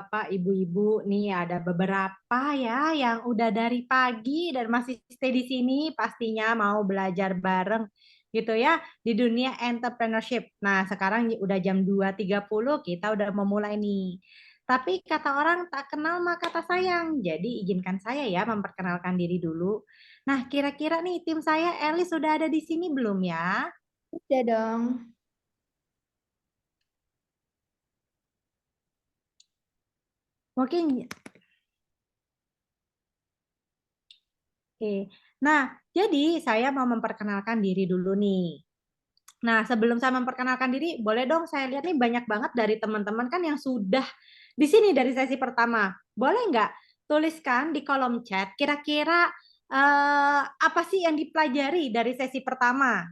bapak-bapak, ibu-ibu, nih ada beberapa ya yang udah dari pagi dan masih stay di sini pastinya mau belajar bareng gitu ya di dunia entrepreneurship. Nah, sekarang udah jam 2.30 kita udah memulai nih. Tapi kata orang tak kenal maka tak sayang. Jadi izinkan saya ya memperkenalkan diri dulu. Nah, kira-kira nih tim saya Elis sudah ada di sini belum ya? Udah dong. Mungkin. Oke. Nah, jadi saya mau memperkenalkan diri dulu nih. Nah, sebelum saya memperkenalkan diri, boleh dong saya lihat nih banyak banget dari teman-teman kan yang sudah di sini dari sesi pertama. Boleh nggak tuliskan di kolom chat kira-kira apa sih yang dipelajari dari sesi pertama?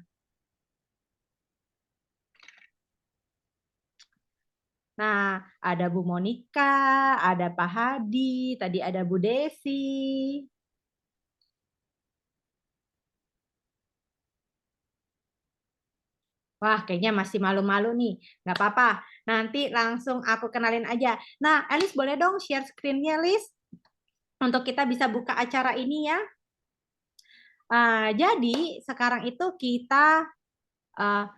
Nah, ada Bu Monika, ada Pak Hadi, tadi ada Bu Desi. Wah, kayaknya masih malu-malu nih. Nggak apa-apa. Nanti langsung aku kenalin aja. Nah, Elis boleh dong share screen-nya, Lis? Untuk kita bisa buka acara ini ya. Jadi, sekarang itu uh,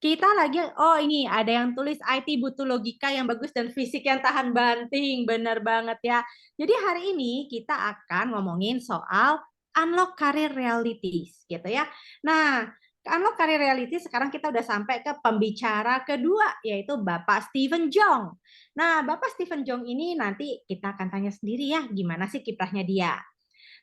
kita lagi, oh ini ada yang tulis IT butuh logika yang bagus dan fisik yang tahan banting. Bener banget ya. Jadi hari ini kita akan ngomongin soal unlock career realities gitu ya. Nah, unlock career reality sekarang kita udah sampai ke pembicara kedua yaitu Bapak Stephen Jong. Nah, Bapak Stephen Jong ini nanti kita akan tanya sendiri ya gimana sih kiprahnya dia.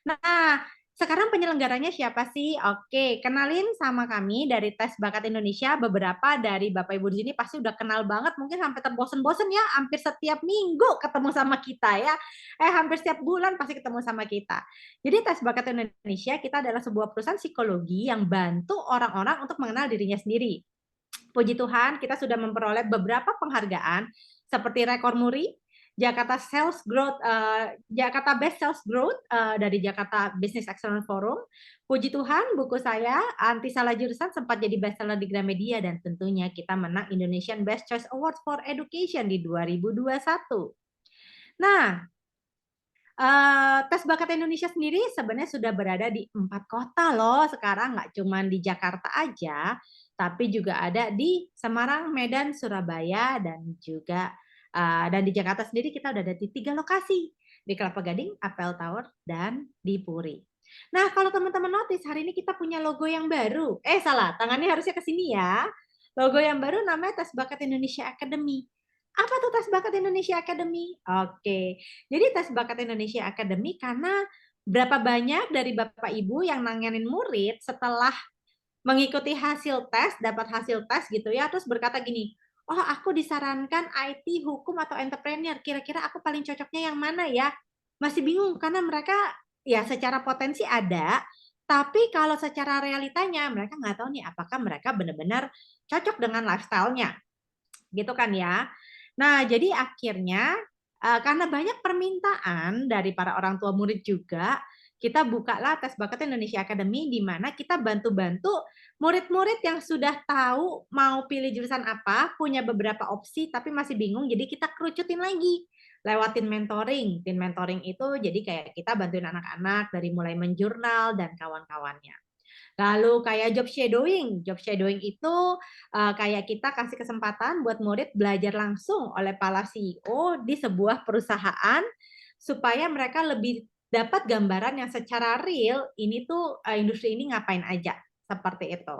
Nah, sekarang penyelenggaranya siapa sih? Oke, kenalin sama kami dari Tes Bakat Indonesia. Beberapa dari Bapak Ibu di sini pasti udah kenal banget, mungkin sampai terbosen-bosen ya, hampir setiap minggu ketemu sama kita ya. Hampir setiap bulan pasti ketemu sama kita. Jadi Tes Bakat Indonesia kita adalah sebuah perusahaan psikologi yang bantu orang-orang untuk mengenal dirinya sendiri. Puji Tuhan, kita sudah memperoleh beberapa penghargaan seperti rekor muri, Jakarta Sales Growth, Jakarta Best Sales Growth dari Jakarta Business Excellence Forum. Puji Tuhan, buku saya Anti Salah Jurusan sempat jadi bestseller di Gramedia dan tentunya kita menang Indonesian Best Choice Award for Education di 2021. Nah, Tes Bakat Indonesia sendiri sebenarnya sudah berada di 4 kota loh sekarang, nggak cuma di Jakarta aja, tapi juga ada di Semarang, Medan, Surabaya, dan juga dan di Jakarta sendiri kita udah ada di 3 lokasi, di Kelapa Gading, Apple Tower, dan di Puri. Nah, kalau teman-teman notice hari ini kita punya logo yang baru. Salah, tangannya harusnya ke sini ya. Logo yang baru namanya Tes Bakat Indonesia Academy. Apa tuh Tes Bakat Indonesia Academy? Oke. Jadi Tes Bakat Indonesia Academy karena berapa banyak dari Bapak Ibu yang nanganin murid setelah mengikuti hasil tes, dapat hasil tes gitu ya, terus berkata gini, oh aku disarankan IT, hukum, atau entrepreneur, kira-kira aku paling cocoknya yang mana ya? Masih bingung karena mereka ya secara potensi ada, tapi kalau secara realitanya mereka nggak tahu nih apakah mereka benar-benar cocok dengan lifestyle-nya, gitu kan ya. Nah, jadi akhirnya karena banyak permintaan dari para orang tua murid juga, kita bukalah Tes Bakat Indonesia Academy di mana kita bantu-bantu murid-murid yang sudah tahu mau pilih jurusan apa, punya beberapa opsi tapi masih bingung, jadi kita kerucutin lagi lewatin mentoring. Tim mentoring itu jadi kayak kita bantuin anak-anak dari mulai menjurnal dan kawan-kawannya. Lalu kayak job shadowing itu kayak kita kasih kesempatan buat murid belajar langsung oleh para CEO di sebuah perusahaan supaya mereka lebih dapat gambaran yang secara real ini tuh industri ini ngapain aja seperti itu.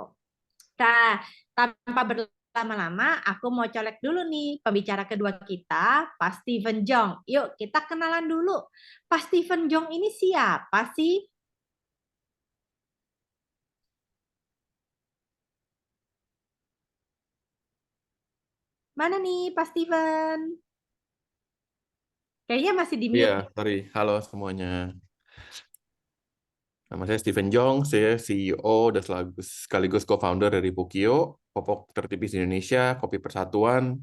Nah, tanpa berlama-lama, aku mau colek dulu nih pembicara kedua kita, Pak Stephen Jong. Yuk kita kenalan dulu. Pak Stephen Jong ini siapa sih? Mana nih Pak Steven? Kayaknya masih di Iya, mute. sorry. Halo semuanya. Nama saya Stephen Jong, saya CEO dan sekaligus co-founder dari Pukio, Popok tertipis Indonesia, Kopi Persatuan.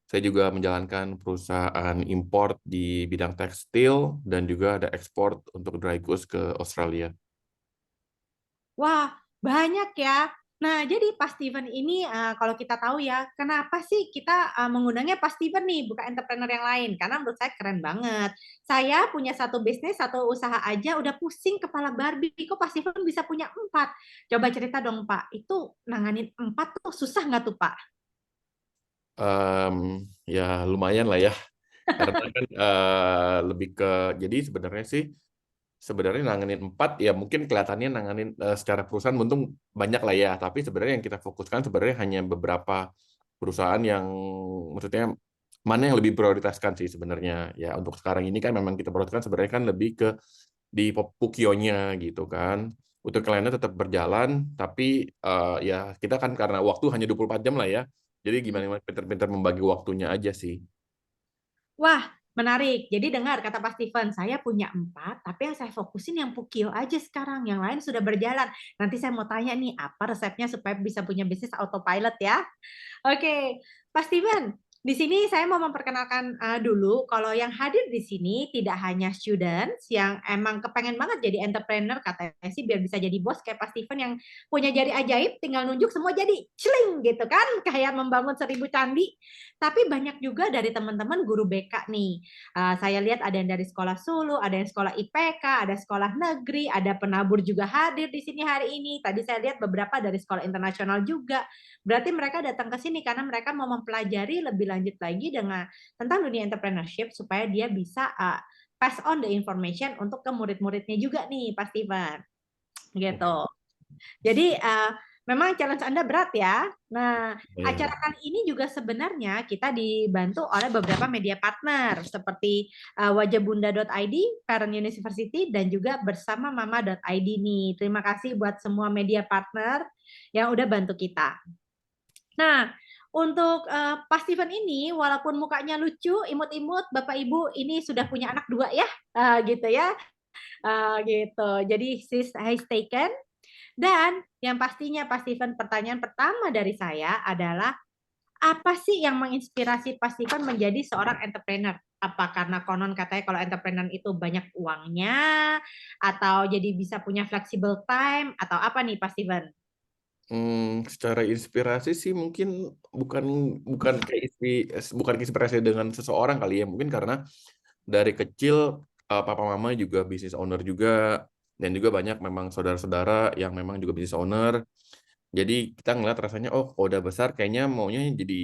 Saya juga menjalankan perusahaan import di bidang tekstil dan juga ada ekspor untuk dry goods ke Australia. Wah, banyak ya. Nah, jadi Pak Steven ini, kalau kita tahu ya, kenapa sih kita, mengundangnya Pak Steven nih, bukan entrepreneur yang lain? Karena menurut saya keren banget. Saya punya satu bisnis, satu usaha aja udah pusing kepala Barbie, kok Pak Steven bisa punya 4? Coba cerita dong, Pak, itu nanganin 4 tuh susah nggak tuh, Pak? Ya lumayan lah ya, karena kan lebih ke jadi sebenarnya nanganin 4 ya mungkin kelihatannya nanganin secara perusahaan untung banyak lah ya, tapi sebenarnya yang kita fokuskan sebenarnya hanya beberapa perusahaan yang maksudnya mana yang lebih prioritaskan sih sebenarnya ya. Untuk sekarang ini kan memang kita prioritaskan sebenarnya kan lebih ke di Pukionya gitu kan. Untuk kliennya tetap berjalan, tapi ya kita kan karena waktu hanya 24 jam lah ya. Jadi gimana pinter-pinter membagi waktunya aja sih. Wah, menarik. Jadi dengar kata Pak Steven, saya punya 4, tapi yang saya fokusin yang Pukio aja sekarang, yang lain sudah berjalan. Nanti saya mau tanya nih, apa resepnya supaya bisa punya bisnis autopilot ya? Oke, Pak Steven, di sini saya mau memperkenalkan dulu kalau yang hadir di sini tidak hanya students yang emang kepengen banget jadi entrepreneur katanya sih biar bisa jadi bos kayak Pak Steven yang punya jari ajaib tinggal nunjuk semua jadi celing gitu kan kayak membangun 1000 candi. Tapi banyak juga dari teman-teman guru BK nih. Saya lihat ada yang dari sekolah Sulu, ada yang sekolah IPK, ada sekolah negeri, ada penabur juga hadir di sini hari ini. Tadi saya lihat beberapa dari sekolah internasional juga. Berarti mereka datang ke sini karena mereka mau mempelajari lebih lanjut lagi dengan tentang dunia entrepreneurship supaya dia bisa pass on the information untuk ke murid-muridnya juga nih, Pak Steven. Gitu. Jadi memang challenge Anda berat ya. Nah, acara Iya. kali ini juga sebenarnya kita dibantu oleh beberapa media partner seperti wajahbunda.id, Parent University, dan juga bersama mama.id nih. Terima kasih buat semua media partner yang udah bantu kita. Nah, untuk Pak Steven ini, walaupun mukanya lucu, imut-imut, Bapak Ibu ini sudah punya anak 2 ya, gitu ya, gitu. Jadi he's taken. Dan yang pastinya Pak Steven, pertanyaan pertama dari saya adalah, apa sih yang menginspirasi Pak Steven menjadi seorang entrepreneur? Apa karena konon katanya kalau entrepreneur itu banyak uangnya, atau jadi bisa punya flexible time, atau apa nih Pak Steven? Secara inspirasi sih mungkin bukan bukan kayak bukan inspirasi dengan seseorang kali ya, mungkin karena dari kecil papa mama juga bisnis owner juga, dan juga banyak memang saudara-saudara yang memang juga bisnis owner. Jadi kita ngeliat rasanya oh kalau udah besar kayaknya maunya jadi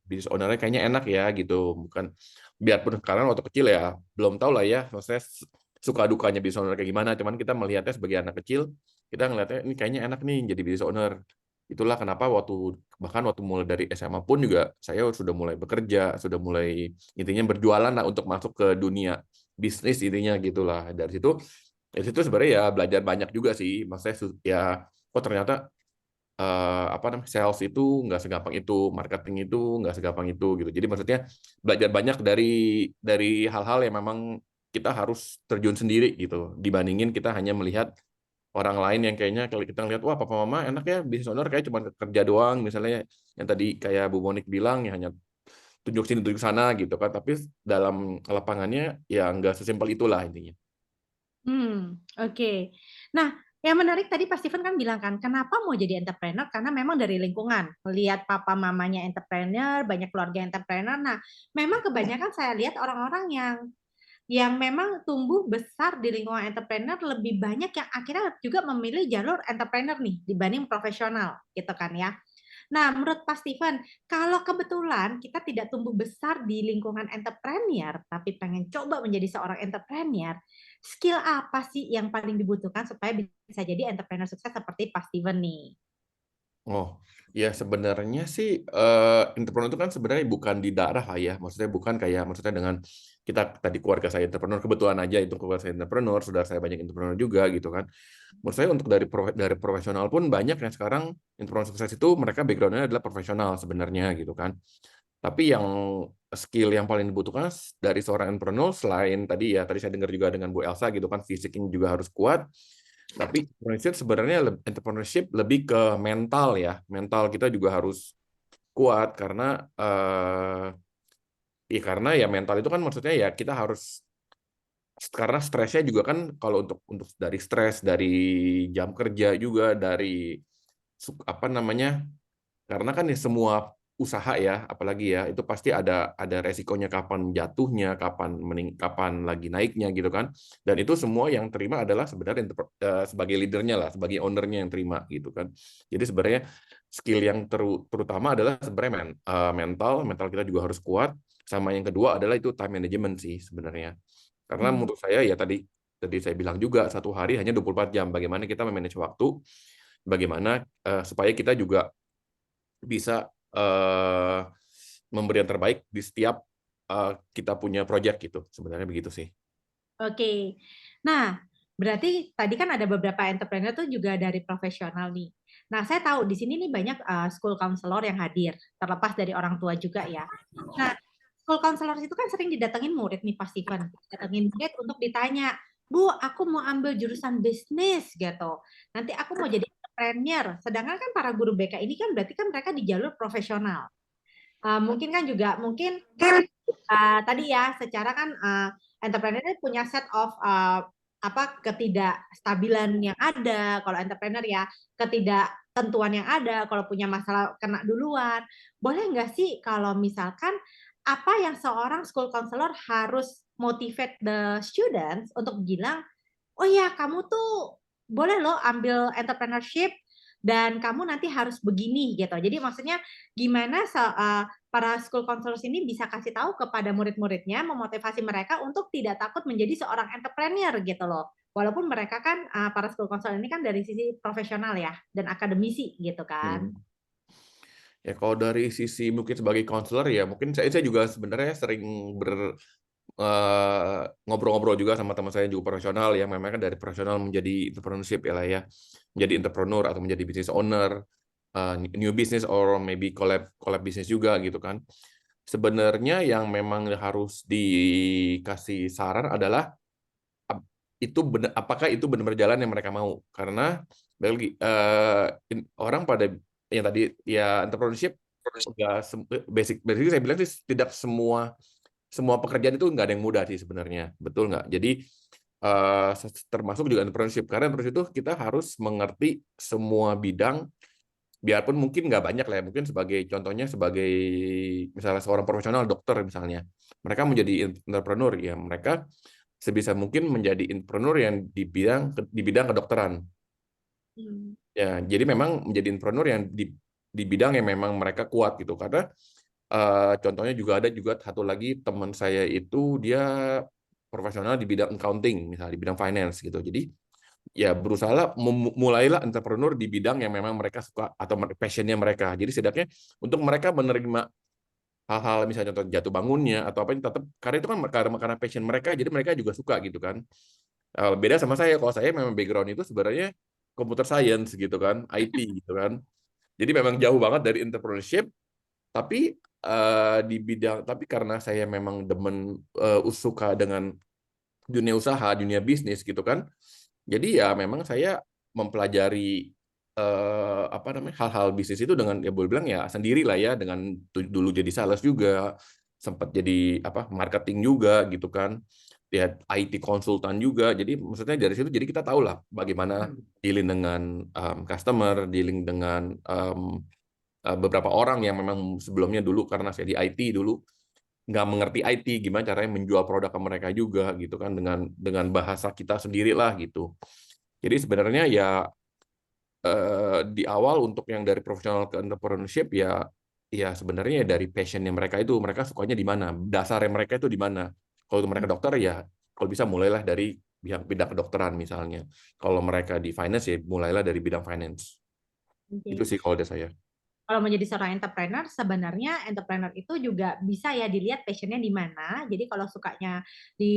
bisnis ownernya kayaknya enak ya gitu. Bukan biarpun sekarang waktu kecil ya belum tahu lah ya maksudnya suka dukanya bisnis owner kayak gimana, cuman kita melihatnya sebagai anak kecil kita ngelihatnya ini kayaknya enak nih jadi bisnis owner. Itulah kenapa bahkan waktu mulai dari SMA pun juga saya sudah mulai bekerja, sudah mulai intinya berjualan lah untuk masuk ke dunia bisnis intinya gitulah. Dari situ sebenarnya ya belajar banyak juga sih. Maksudnya ya kok ternyata apa namanya sales itu nggak segampang itu, marketing itu nggak segampang itu gitu. Jadi maksudnya belajar banyak dari hal-hal yang memang kita harus terjun sendiri gitu. Dibandingin kita hanya melihat orang lain yang kayaknya kalau kita ngeliat wah papa mama enak ya bisnis owner kayak cuma kerja doang misalnya yang tadi kayak Bu Monik bilang ya hanya tunjuk sini tunjuk sana gitu kan. Tapi dalam lapangannya ya nggak sesimpel itulah intinya. Oke. Nah, yang menarik tadi Pak Steven kan bilang kan, kenapa mau jadi entrepreneur? Karena memang dari lingkungan, melihat papa mamanya entrepreneur, banyak keluarga entrepreneur. Nah, memang kebanyakan saya lihat orang-orang yang memang tumbuh besar di lingkungan entrepreneur lebih banyak yang akhirnya juga memilih jalur entrepreneur nih dibanding profesional gitu kan ya. Nah, menurut Pak Steven, kalau kebetulan kita tidak tumbuh besar di lingkungan entrepreneur, tapi pengen coba menjadi seorang entrepreneur, skill apa sih yang paling dibutuhkan supaya bisa jadi entrepreneur sukses seperti Pak Steven nih? Oh, ya sebenarnya sih entrepreneur itu kan sebenarnya bukan di darah lah ya. Maksudnya bukan kayak maksudnya dengan kita tadi keluarga saya entrepreneur kebetulan aja itu keluarga saya entrepreneur, saudara saya banyak entrepreneur juga gitu kan. Menurut saya untuk dari profesional pun banyak yang sekarang entrepreneur sukses itu mereka backgroundnya adalah profesional sebenarnya gitu kan. Tapi yang skill yang paling dibutuhkan dari seorang entrepreneur selain tadi saya dengar juga dengan Bu Elsa gitu kan fisiknya juga harus kuat, tapi entrepreneurship lebih ke mental ya. Mental kita juga harus kuat karena ya mental itu kan maksudnya ya kita harus karena stresnya juga kan kalau untuk dari stres dari jam kerja juga dari apa namanya, karena kan ya semua usaha ya, apalagi ya, itu pasti ada resikonya kapan jatuhnya, kapan lagi naiknya gitu kan. Dan itu semua yang terima adalah sebenarnya sebagai leadernya lah, sebagai ownernya yang terima gitu kan. Jadi sebenarnya skill yang terutama adalah sebenarnya mental kita juga harus kuat. Sama yang kedua adalah itu time management sih sebenarnya. Karena Hmm. menurut saya ya tadi tadi saya bilang juga satu hari hanya 24 jam. Bagaimana kita memanage waktu, bagaimana supaya kita juga bisa memberi yang terbaik di setiap kita punya project gitu. Sebenarnya begitu sih. Oke. Nah, berarti tadi kan ada beberapa entrepreneur tuh juga dari profesional nih. Nah, saya tahu di sini nih banyak school counselor yang hadir, terlepas dari orang tua juga ya. Nah, school counselor itu kan sering didatengin murid nih Pak Steven. Datengin murid untuk ditanya, Bu, aku mau ambil jurusan bisnis gitu. Nanti aku mau jadi entrepreneur. Sedangkan kan para guru BK ini kan berarti kan mereka di jalur profesional. Mungkin kan juga mungkin tadi ya secara kan entrepreneur ini punya set of apa ketidakstabilan yang ada kalau entrepreneur ya, ketidaktentuan yang ada kalau punya masalah kena duluan. Boleh nggak sih kalau misalkan apa yang seorang school counselor harus motivate the students untuk bilang, oh ya kamu tuh boleh loh ambil entrepreneurship dan kamu nanti harus begini gitu. Jadi maksudnya gimana para school counselors ini bisa kasih tahu kepada murid-muridnya, memotivasi mereka untuk tidak takut menjadi seorang entrepreneur gitu loh. Walaupun mereka kan para school counselor ini kan dari sisi profesional ya dan akademisi gitu kan. Hmm. Ya kalau dari sisi mungkin sebagai counselor ya mungkin saya juga sebenarnya sering ngobrol-ngobrol juga sama teman saya yang juga profesional yang memang kan dari profesional menjadi entrepreneurship ya lah ya, menjadi entrepreneur atau menjadi business owner, new business or maybe collab collab bisnis juga gitu kan. Sebenarnya yang memang harus dikasih saran adalah apakah itu benar-benar jalan yang mereka mau, karena bagi orang pada yang tadi ya entrepreneurship udah basic basic saya bilang sih tidak semua semua pekerjaan itu nggak ada yang mudah sih sebenarnya, betul nggak? Jadi termasuk juga entrepreneurship, karena entrepreneurship itu kita harus mengerti semua bidang, biarpun mungkin nggak banyak lah ya, mungkin sebagai contohnya sebagai misalnya seorang profesional dokter misalnya, mereka menjadi entrepreneur ya mereka sebisa mungkin menjadi entrepreneur yang di bidang kedokteran. Hmm. Ya, jadi memang menjadi entrepreneur yang di bidang yang memang mereka kuat gitu. Karena contohnya juga ada juga satu lagi teman saya itu dia profesional di bidang accounting, misalnya di bidang finance gitu. Jadi ya berusaha mulailah entrepreneur di bidang yang memang mereka suka atau passionnya mereka. Jadi setidaknya untuk mereka menerima hal-hal misalnya contoh jatuh bangunnya atau apa, tetap karena itu kan karena passion mereka, jadi mereka juga suka gitu kan. Beda sama saya, kalau saya memang background itu sebenarnya computer science gitu kan, IT gitu kan. Jadi memang jauh banget dari entrepreneurship, tapi di bidang, tapi karena saya memang demen suka dengan dunia usaha, dunia bisnis gitu kan. Jadi ya memang saya mempelajari apa namanya hal-hal bisnis itu dengan ya boleh bilang ya sendiri lah ya, dengan dulu jadi sales juga, sempat jadi apa marketing juga gitu kan, ya IT konsultan juga. Jadi maksudnya dari situ jadi kita tahu lah bagaimana dealing dengan customer, dealing dengan beberapa orang yang memang sebelumnya dulu karena saya di IT dulu nggak mengerti IT, gimana caranya menjual produk ke mereka juga gitu kan, dengan bahasa kita sendiri lah gitu. Jadi sebenarnya ya di awal untuk yang dari profesional ke entrepreneurship ya ya sebenarnya ya dari passionnya mereka, itu mereka sukanya di mana, dasarnya mereka itu di mana. Kalau itu mereka dokter ya kalau bisa mulailah dari bidang kedokteran misalnya. Kalau mereka di finance ya mulailah dari bidang finance. Itu Oke. sih kalau dari saya. Kalau menjadi seorang entrepreneur, sebenarnya entrepreneur itu juga bisa ya dilihat passionnya di mana. Jadi kalau sukanya di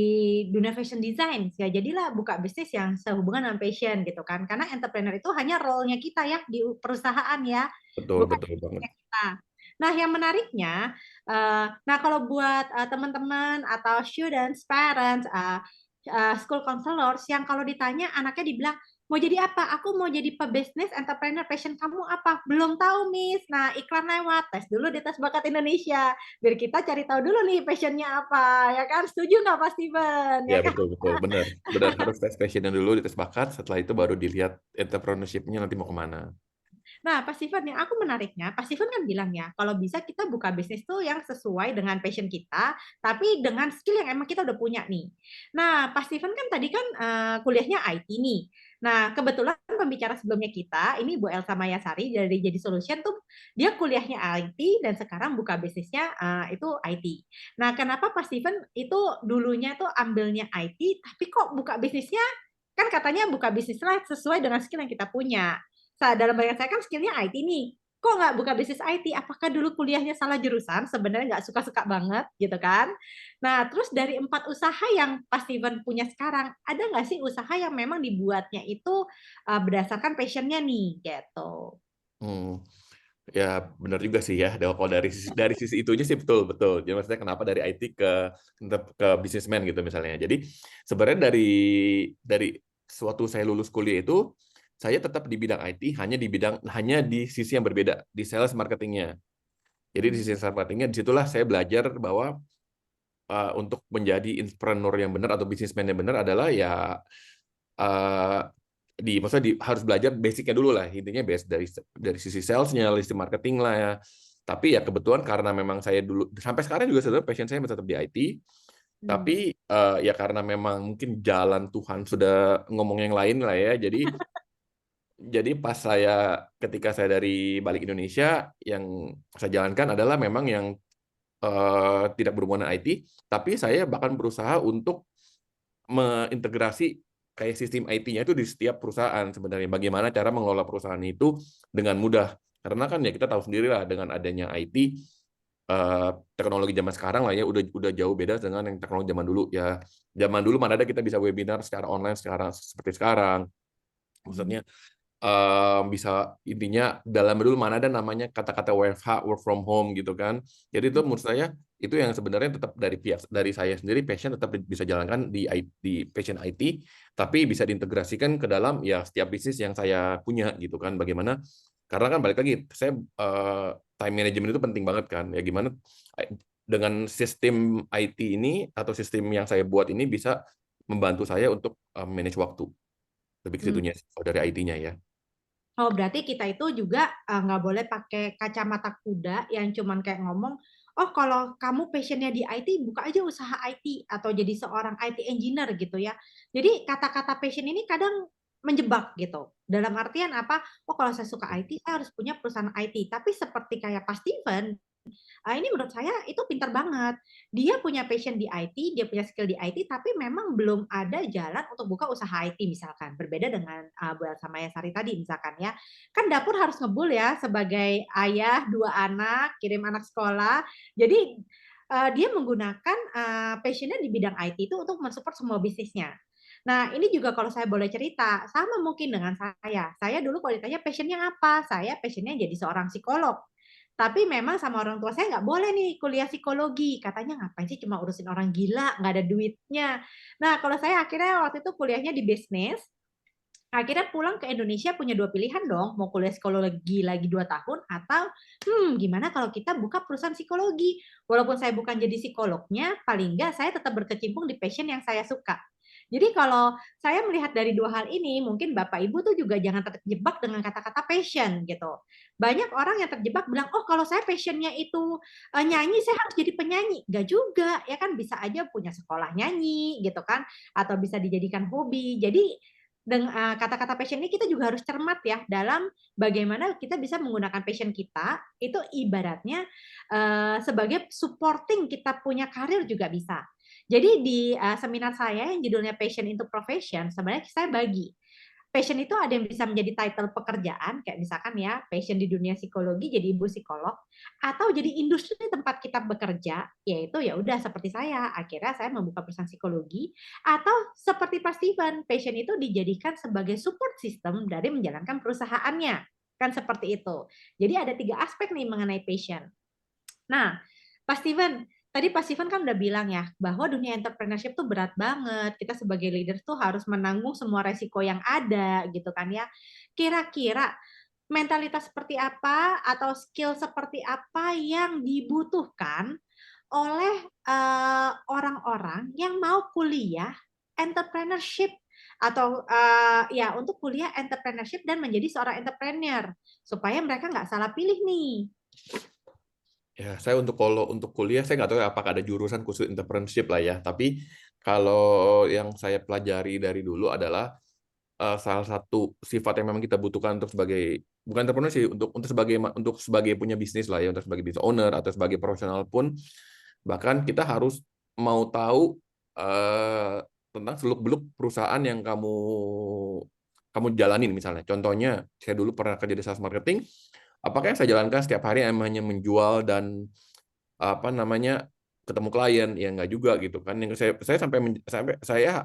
dunia fashion design, ya jadilah buka bisnis yang sehubungan dengan passion gitu kan. Karena entrepreneur itu hanya role-nya kita ya di perusahaan ya, Betul, bukan betul banget. kita. Nah, yang menariknya, nah kalau buat teman-teman atau students, parents, school counselors yang kalau ditanya anaknya dibilang mau jadi apa? Aku mau jadi pebisnis entrepreneur. Passion kamu apa? Belum tahu, Miss. Nah, iklan lewat. Tes dulu di Tes Bakat Indonesia. Biar kita cari tahu dulu nih passionnya apa. Ya kan? Setuju nggak, Pak Steven? Ya Ya kan? betul betul benar benar harus tes passionnya dulu, dites bakat, setelah itu baru dilihat entrepreneurship-nya nanti mau kemana. Nah, Pak Steven, yang aku menariknya, Pak Steven kan bilang ya, kalau bisa kita buka bisnis tuh yang sesuai dengan passion kita, tapi dengan skill yang emang kita udah punya nih. Nah, Pak Steven kan tadi kan kuliahnya IT nih. Nah, kebetulan pembicara sebelumnya kita, ini Bu Elsa Mayasari dari Jadi Solution tuh, dia kuliahnya IT dan sekarang buka bisnisnya itu IT. Nah, kenapa Pak Steven itu dulunya tuh ambilnya IT, tapi kok buka bisnisnya, kan katanya buka bisnis lah sesuai dengan skill yang kita punya. Dalam bayangan saya kan skillnya IT nih. Kok nggak buka bisnis IT? Apakah dulu kuliahnya salah jurusan? Sebenarnya nggak suka-suka banget gitu kan. Nah, terus dari 4 usaha yang Pak Steven punya sekarang, ada nggak sih usaha yang memang dibuatnya itu berdasarkan passionnya nih gitu? Hmm. Ya benar juga sih ya. Kalau dari sisi itunya sih betul betul. Jadi maksudnya kenapa dari IT ke bisnismen gitu misalnya. Jadi sebenarnya dari suatu saya lulus kuliah itu saya tetap di bidang IT hanya di sisi yang berbeda di sales marketingnya. Jadi di sisi sales marketingnya disitulah saya belajar bahwa untuk menjadi entrepreneur yang benar atau bisnismen yang benar adalah ya uh, maksudnya harus belajar basicnya dulu lah, intinya base dari sisi salesnya, sisi marketing lah ya. Tapi ya kebetulan karena memang saya dulu sampai sekarang juga sebenarnya passion saya tetap di IT, Hmm. tapi ya karena memang mungkin jalan Tuhan sudah ngomong yang lain lah ya. Jadi pas ketika saya dari balik Indonesia, yang saya jalankan adalah memang yang tidak berhubungan dengan IT, tapi saya bahkan berusaha untuk mengintegrasi kayak sistem IT-nya itu di setiap perusahaan sebenarnya. Bagaimana cara mengelola perusahaan itu dengan mudah. Karena kan ya kita tahu sendiri lah dengan adanya IT, teknologi zaman sekarang lah ya udah jauh beda dengan yang teknologi zaman dulu ya. Zaman dulu mana ada kita bisa webinar secara online sekarang seperti sekarang. Maksudnya bisa intinya dalam dulu mana ada namanya kata-kata WFH, work from home gitu kan. Jadi itu menurut saya itu yang sebenarnya tetap dari saya sendiri passion tetap bisa jalankan di passion IT, tapi bisa diintegrasikan ke dalam ya setiap bisnis yang saya punya gitu kan. Bagaimana? Karena kan balik lagi saya time management itu penting banget kan. Ya gimana dengan sistem IT ini atau sistem yang saya buat ini bisa membantu saya untuk manage waktu. Lebih ke Hmm. situnya kalau dari IT-nya ya. Oh, berarti kita itu juga nggak boleh pakai kacamata kuda yang cuman kayak ngomong, oh kalau kamu passionnya di IT, buka aja usaha IT atau jadi seorang IT engineer gitu ya. Jadi kata-kata passion ini kadang menjebak gitu. Dalam artian apa? Oh kalau saya suka IT, saya harus punya perusahaan IT. Tapi seperti kayak Pak Steven, ini menurut saya itu pintar banget. Dia punya passion di IT, dia punya skill di IT, tapi memang belum ada jalan untuk buka usaha IT misalkan. Berbeda dengan Bu Elsa Mayasari tadi misalkan ya. Kan dapur harus ngebul ya sebagai ayah, 2 anak, kirim anak sekolah. Jadi dia menggunakan passionnya di bidang IT itu untuk mensupport semua bisnisnya. Nah, ini juga kalau saya boleh cerita, sama mungkin dengan saya. Saya dulu kalau ditanya passionnya apa, saya passionnya jadi seorang psikolog. Tapi memang sama orang tua saya nggak boleh nih kuliah psikologi. Katanya ngapain sih cuma urusin orang gila, nggak ada duitnya. Nah, kalau saya akhirnya waktu itu kuliahnya di bisnis, akhirnya pulang ke Indonesia punya 2 pilihan dong, mau kuliah psikologi lagi 2 tahun atau gimana kalau kita buka perusahaan psikologi. Walaupun saya bukan jadi psikolognya, paling nggak saya tetap berkecimpung di passion yang saya suka. Jadi kalau saya melihat dari 2 hal ini, mungkin Bapak Ibu tuh juga jangan terjebak dengan kata-kata passion gitu. Banyak orang yang terjebak bilang, oh kalau saya passionnya itu nyanyi, saya harus jadi penyanyi. Gak juga, ya kan bisa aja punya sekolah nyanyi gitu kan, atau bisa dijadikan hobi. Jadi dengan kata-kata passion ini kita juga harus cermat ya dalam bagaimana kita bisa menggunakan passion kita itu ibaratnya sebagai supporting kita punya karir juga bisa. Jadi di seminar saya yang judulnya Passion into Profession, sebenarnya saya bagi. Passion itu ada yang bisa menjadi title pekerjaan, kayak misalkan ya, passion di dunia psikologi jadi ibu psikolog, atau jadi industri tempat kita bekerja, yaitu ya udah seperti saya, akhirnya saya membuka perusahaan psikologi, atau seperti Pak Steven, passion itu dijadikan sebagai support system dari menjalankan perusahaannya, kan seperti itu. Jadi ada 3 aspek nih mengenai passion. Nah, Pak Steven, tadi Pak Steven kan udah bilang ya, bahwa dunia entrepreneurship tuh berat banget. Kita sebagai leader tuh harus menanggung semua resiko yang ada gitu kan ya. Kira-kira mentalitas seperti apa atau skill seperti apa yang dibutuhkan oleh orang-orang yang mau kuliah entrepreneurship atau ya untuk kuliah entrepreneurship dan menjadi seorang entrepreneur supaya mereka nggak salah pilih nih. Ya, saya kalau untuk kuliah saya nggak tahu ya apakah ada jurusan khusus entrepreneurship lah ya. Tapi kalau yang saya pelajari dari dulu adalah salah satu sifat yang memang kita butuhkan untuk sebagai bukan entrepreneur sih untuk sebagai punya bisnis lah ya, untuk sebagai business owner atau sebagai profesional pun bahkan kita harus mau tahu eh, tentang seluk-beluk perusahaan yang kamu kamu jalanin misalnya. Contohnya, saya dulu pernah kerja di sales marketing. Apakah yang saya jalankan setiap hari hanya menjual dan apa namanya ketemu klien? Ya enggak juga gitu kan. Yang saya sampai saya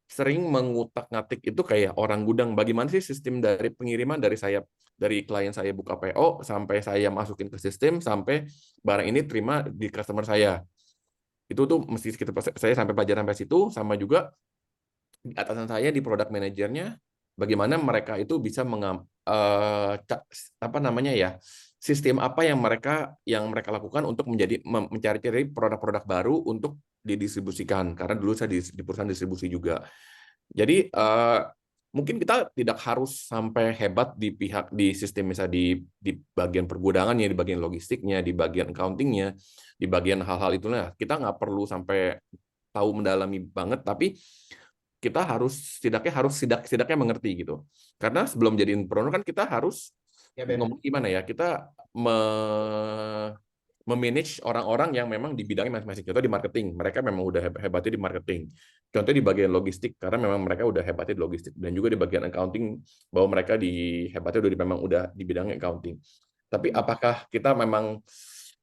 sering mengutak-ngatik itu kayak orang gudang. Bagaimana sih sistem dari pengiriman dari klien saya buka PO sampai saya masukin ke sistem sampai barang ini terima di customer saya. Itu tuh mesti saya sampai pelajaran sampai situ sama juga di atasan saya di product manajernya bagaimana mereka itu bisa apa namanya ya sistem apa yang mereka lakukan untuk mencari-cari produk-produk baru untuk didistribusikan karena dulu saya di perusahaan distribusi juga jadi mungkin kita tidak harus sampai hebat di sistem misalnya di bagian pergudangannya, di bagian logistiknya, di bagian accountingnya, di bagian hal-hal itulah. Kita nggak perlu sampai tahu mendalami banget, tapi kita setidaknya mengerti gitu. Karena sebelum jadi entrepreneur kan kita harus ngomong gimana ya, kita memanage orang-orang yang memang di bidangnya masing-masing. Contoh di marketing, mereka memang udah hebatnya di marketing. Contoh di bagian logistik, karena memang mereka udah hebatnya di logistik. Dan juga di bagian accounting, bahwa mereka hebatnya memang udah di bidangnya accounting. Tapi apakah kita memang,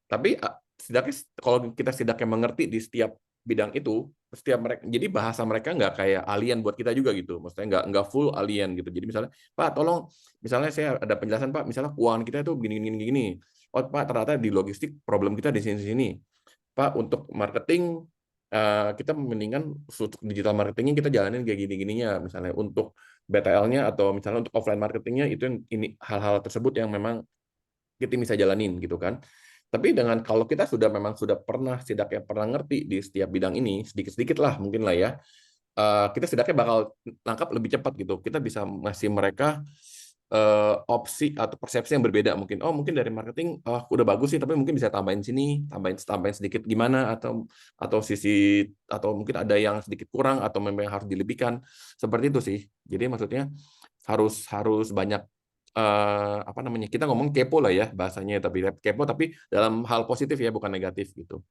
tapi setidaknya kalau kita setidaknya mengerti di setiap bidang itu, setiap mereka, jadi bahasa mereka nggak kayak alien buat kita juga gitu. Maksudnya nggak full alien gitu. Jadi misalnya, Pak, tolong, misalnya saya ada penjelasan, Pak, misalnya keuangan kita itu gini, gini, gini. Oh Pak, ternyata di logistik problem kita di sini-sini. Pak, untuk marketing kita mendingan untuk digital marketingnya kita jalanin kayak gini-gininya. Misalnya untuk BTL-nya atau misalnya untuk offline marketingnya itu yang ini hal-hal tersebut yang memang kita bisa jalanin gitu kan. Tapi kalau kita sudah pernah setidaknya pernah ngerti di setiap bidang ini sedikit-sedikit lah mungkin lah ya kita setidaknya bakal nangkap lebih cepat gitu. Kita bisa ngasih mereka opsi atau persepsi yang berbeda mungkin. Oh, mungkin dari marketing udah bagus sih, tapi mungkin bisa tambahin sini, tambahin sedikit gimana atau mungkin ada yang sedikit kurang atau memang harus dilebihkan. Seperti itu sih. Jadi maksudnya harus harus banyak apa namanya? Kita ngomong kepo lah ya bahasanya, tapi kepo tapi dalam hal positif ya, bukan negatif gitu.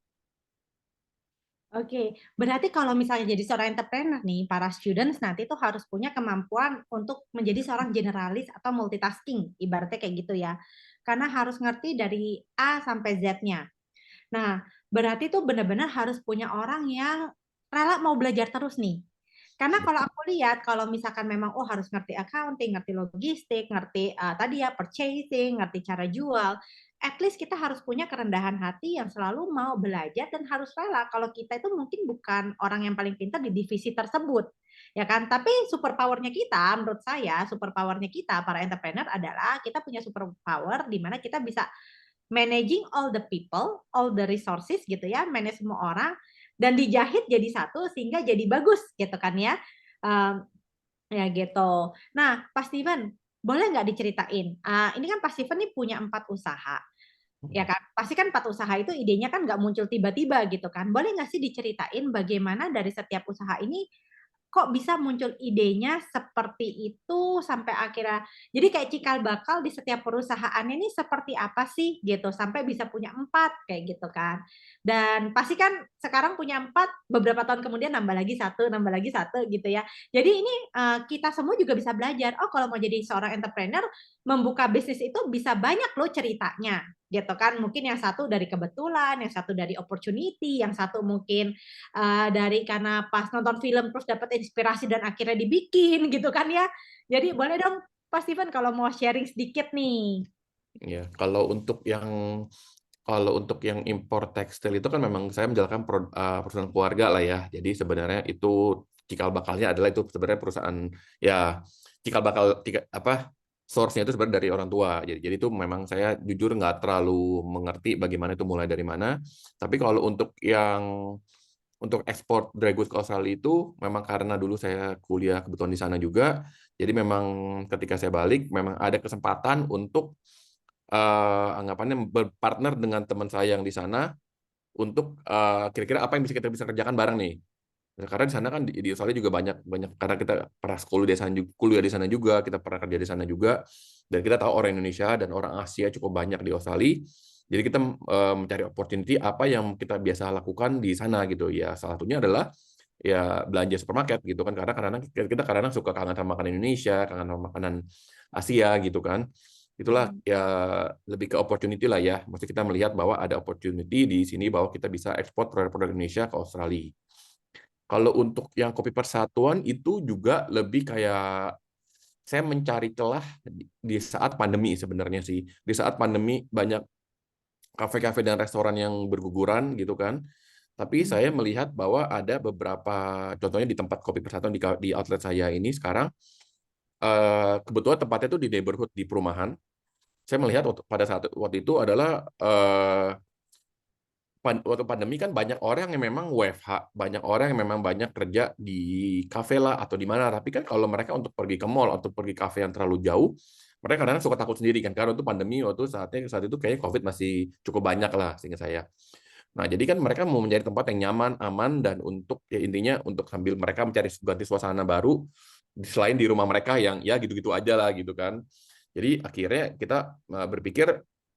Oke, berarti kalau misalnya jadi seorang entrepreneur nih, para students nanti tuh harus punya kemampuan untuk menjadi seorang generalis atau multitasking, ibaratnya kayak gitu ya. Karena harus ngerti dari A sampai Z-nya. Nah, berarti tuh benar-benar harus punya orang yang rela mau belajar terus nih. Karena kalau aku lihat, kalau misalkan memang harus ngerti accounting, ngerti logistik, ngerti tadi ya purchasing, ngerti cara jual, at least kita harus punya kerendahan hati yang selalu mau belajar dan harus rela kalau kita itu mungkin bukan orang yang paling pintar di divisi tersebut. Ya kan? Tapi super powernya kita, menurut saya, super powernya kita para entrepreneur adalah kita punya super power di mana kita bisa managing all the people, all the resources gitu ya, manage semua orang dan dijahit jadi satu sehingga jadi bagus gitu kan ya. Um, ya gitu. Nah, Pak Steven, boleh nggak diceritain? Ini kan Pak Steven nih punya 4 usaha. Ya kan, pasti kan 4 usaha itu idenya kan nggak muncul tiba-tiba gitu kan. Boleh nggak sih diceritain bagaimana dari setiap usaha ini kok bisa muncul idenya seperti itu sampai akhirnya jadi kayak cikal bakal di setiap perusahaannya ini seperti apa sih gitu sampai bisa punya 4 kayak gitu kan. Dan pasti kan sekarang punya 4 beberapa tahun kemudian nambah lagi satu gitu ya. Jadi ini kita semua juga bisa belajar. Oh, kalau mau jadi seorang entrepreneur membuka bisnis itu bisa banyak loh ceritanya gitu kan. Mungkin yang satu dari kebetulan, yang satu dari opportunity, yang satu mungkin dari karena pas nonton film terus dapat inspirasi dan akhirnya dibikin gitu kan ya. Jadi boleh dong Pak Steven kalau mau sharing sedikit nih. Ya, kalau untuk yang impor tekstil itu kan memang saya menjalankan perusahaan keluarga lah ya. Jadi sebenarnya itu cikal bakalnya adalah itu sebenarnya perusahaan ya cikal bakal apa source-nya itu sebenarnya dari orang tua. Jadi itu memang saya jujur nggak terlalu mengerti bagaimana itu mulai dari mana. Tapi kalau untuk yang untuk ekspor dry goods ke Australia itu memang karena dulu saya kuliah kebetulan di sana juga. Jadi memang ketika saya balik memang ada kesempatan untuk anggapannya berpartner dengan teman saya yang di sana untuk kira-kira apa yang kita bisa kerjakan bareng nih. Nah, karena di sana kan di Australia juga banyak banyak karena kita pernah kuliah di sana juga, kita pernah kerja di sana juga, dan kita tahu orang Indonesia dan orang Asia cukup banyak di Australia. Jadi kita mencari opportunity apa yang kita biasa lakukan di sana gitu ya. Salah satunya adalah ya belanja supermarket gitu kan, karena kita kadang suka kangen sama makanan Indonesia, kangen sama makanan Asia gitu kan. Itulah Hmm. ya lebih ke opportunity lah ya. Maksudnya kita melihat bahwa ada opportunity di sini bahwa kita bisa ekspor produk-produk Indonesia ke Australia. Kalau untuk yang kopi persatuan itu juga lebih kayak saya mencari celah di saat pandemi sebenarnya sih. Di saat pandemi banyak kafe-kafe dan restoran yang berguguran gitu kan. Tapi Hmm. saya melihat bahwa ada beberapa, contohnya di tempat kopi persatuan di outlet saya ini sekarang, kebetulan tempatnya itu di neighborhood, di perumahan. Saya melihat pada saat waktu itu adalah waktu pandemi kan banyak orang yang memang WFH, banyak orang yang memang banyak kerja di kafe lah atau di mana. Tapi kan kalau mereka untuk pergi ke mall atau pergi kafe yang terlalu jauh, mereka kadang suka takut sendiri kan. Karena itu pandemi waktu saat itu kayaknya COVID masih cukup banyak lah sehingga saya. Nah, jadi kan mereka mau mencari tempat yang nyaman, aman, dan untuk ya intinya untuk sambil mereka mencari ganti suasana baru selain di rumah mereka yang ya gitu-gitu aja lah gitu kan. Jadi akhirnya kita berpikir,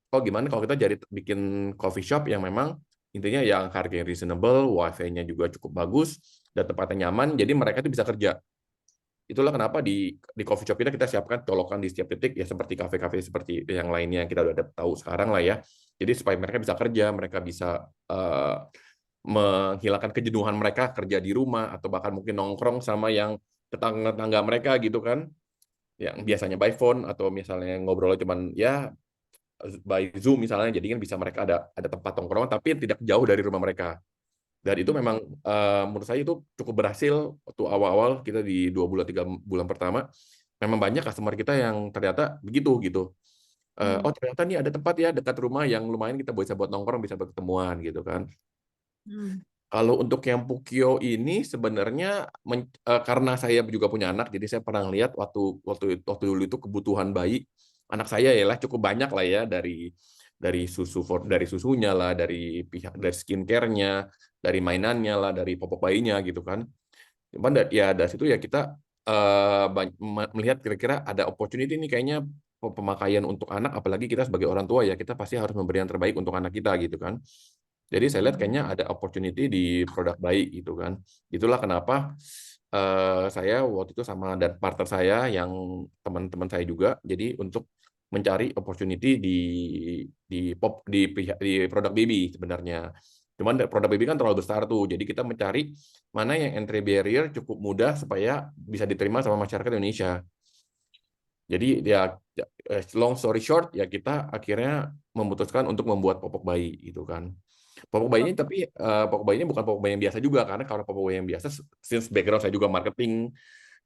oh gimana kalau kita jadi bikin coffee shop yang memang intinya yang harganya reasonable, wifi-nya juga cukup bagus, dan tempatnya nyaman, jadi mereka itu bisa kerja. Itulah kenapa di coffee shop kita siapkan colokan di setiap titik ya seperti kafe-kafe seperti yang lainnya yang kita udah tahu sekarang lah ya. Jadi supaya mereka bisa kerja, mereka bisa menghilangkan kejenuhan mereka kerja di rumah atau bahkan mungkin nongkrong sama yang tetangga-tetangga mereka gitu kan. Yang biasanya by phone atau misalnya ngobrolnya cuman ya by Zoom misalnya, jadi kan bisa mereka ada tempat nongkrong tapi tidak jauh dari rumah mereka. Dan itu memang menurut saya itu cukup berhasil waktu awal-awal kita di 2 bulan 3 bulan pertama memang banyak customer kita yang ternyata begitu gitu. Hmm. Oh ternyata nih ada tempat ya dekat rumah yang lumayan kita bisa buat nongkrong, bisa berketemuan gitu kan. Hmm. Kalau untuk yang Pukio ini sebenarnya karena saya juga punya anak, jadi saya pernah lihat waktu waktu waktu dulu itu kebutuhan bayi anak saya ya lah cukup banyak lah ya dari susunya lah, dari skincare-nya, dari mainannya lah, dari popok bayinya gitu kan. Cuman ya dari situ ya kita melihat kira-kira ada opportunity nih kayaknya pemakaian untuk anak, apalagi kita sebagai orang tua ya kita pasti harus memberi yang terbaik untuk anak kita gitu kan. Jadi saya lihat kayaknya ada opportunity di produk bayi gitu kan. Itulah kenapa saya waktu itu sama dan partner saya yang teman-teman saya juga, jadi untuk mencari opportunity di produk baby sebenarnya. Cuman produk baby kan terlalu besar tuh, jadi kita mencari mana yang entry barrier cukup mudah supaya bisa diterima sama masyarakat Indonesia. Jadi ya long story short ya kita akhirnya memutuskan untuk membuat popok bayi gitu kan. Popok bayi ini tapi popok bayi ini bukan popok bayi yang biasa juga, karena kalau popok bayi yang biasa since background saya juga marketing,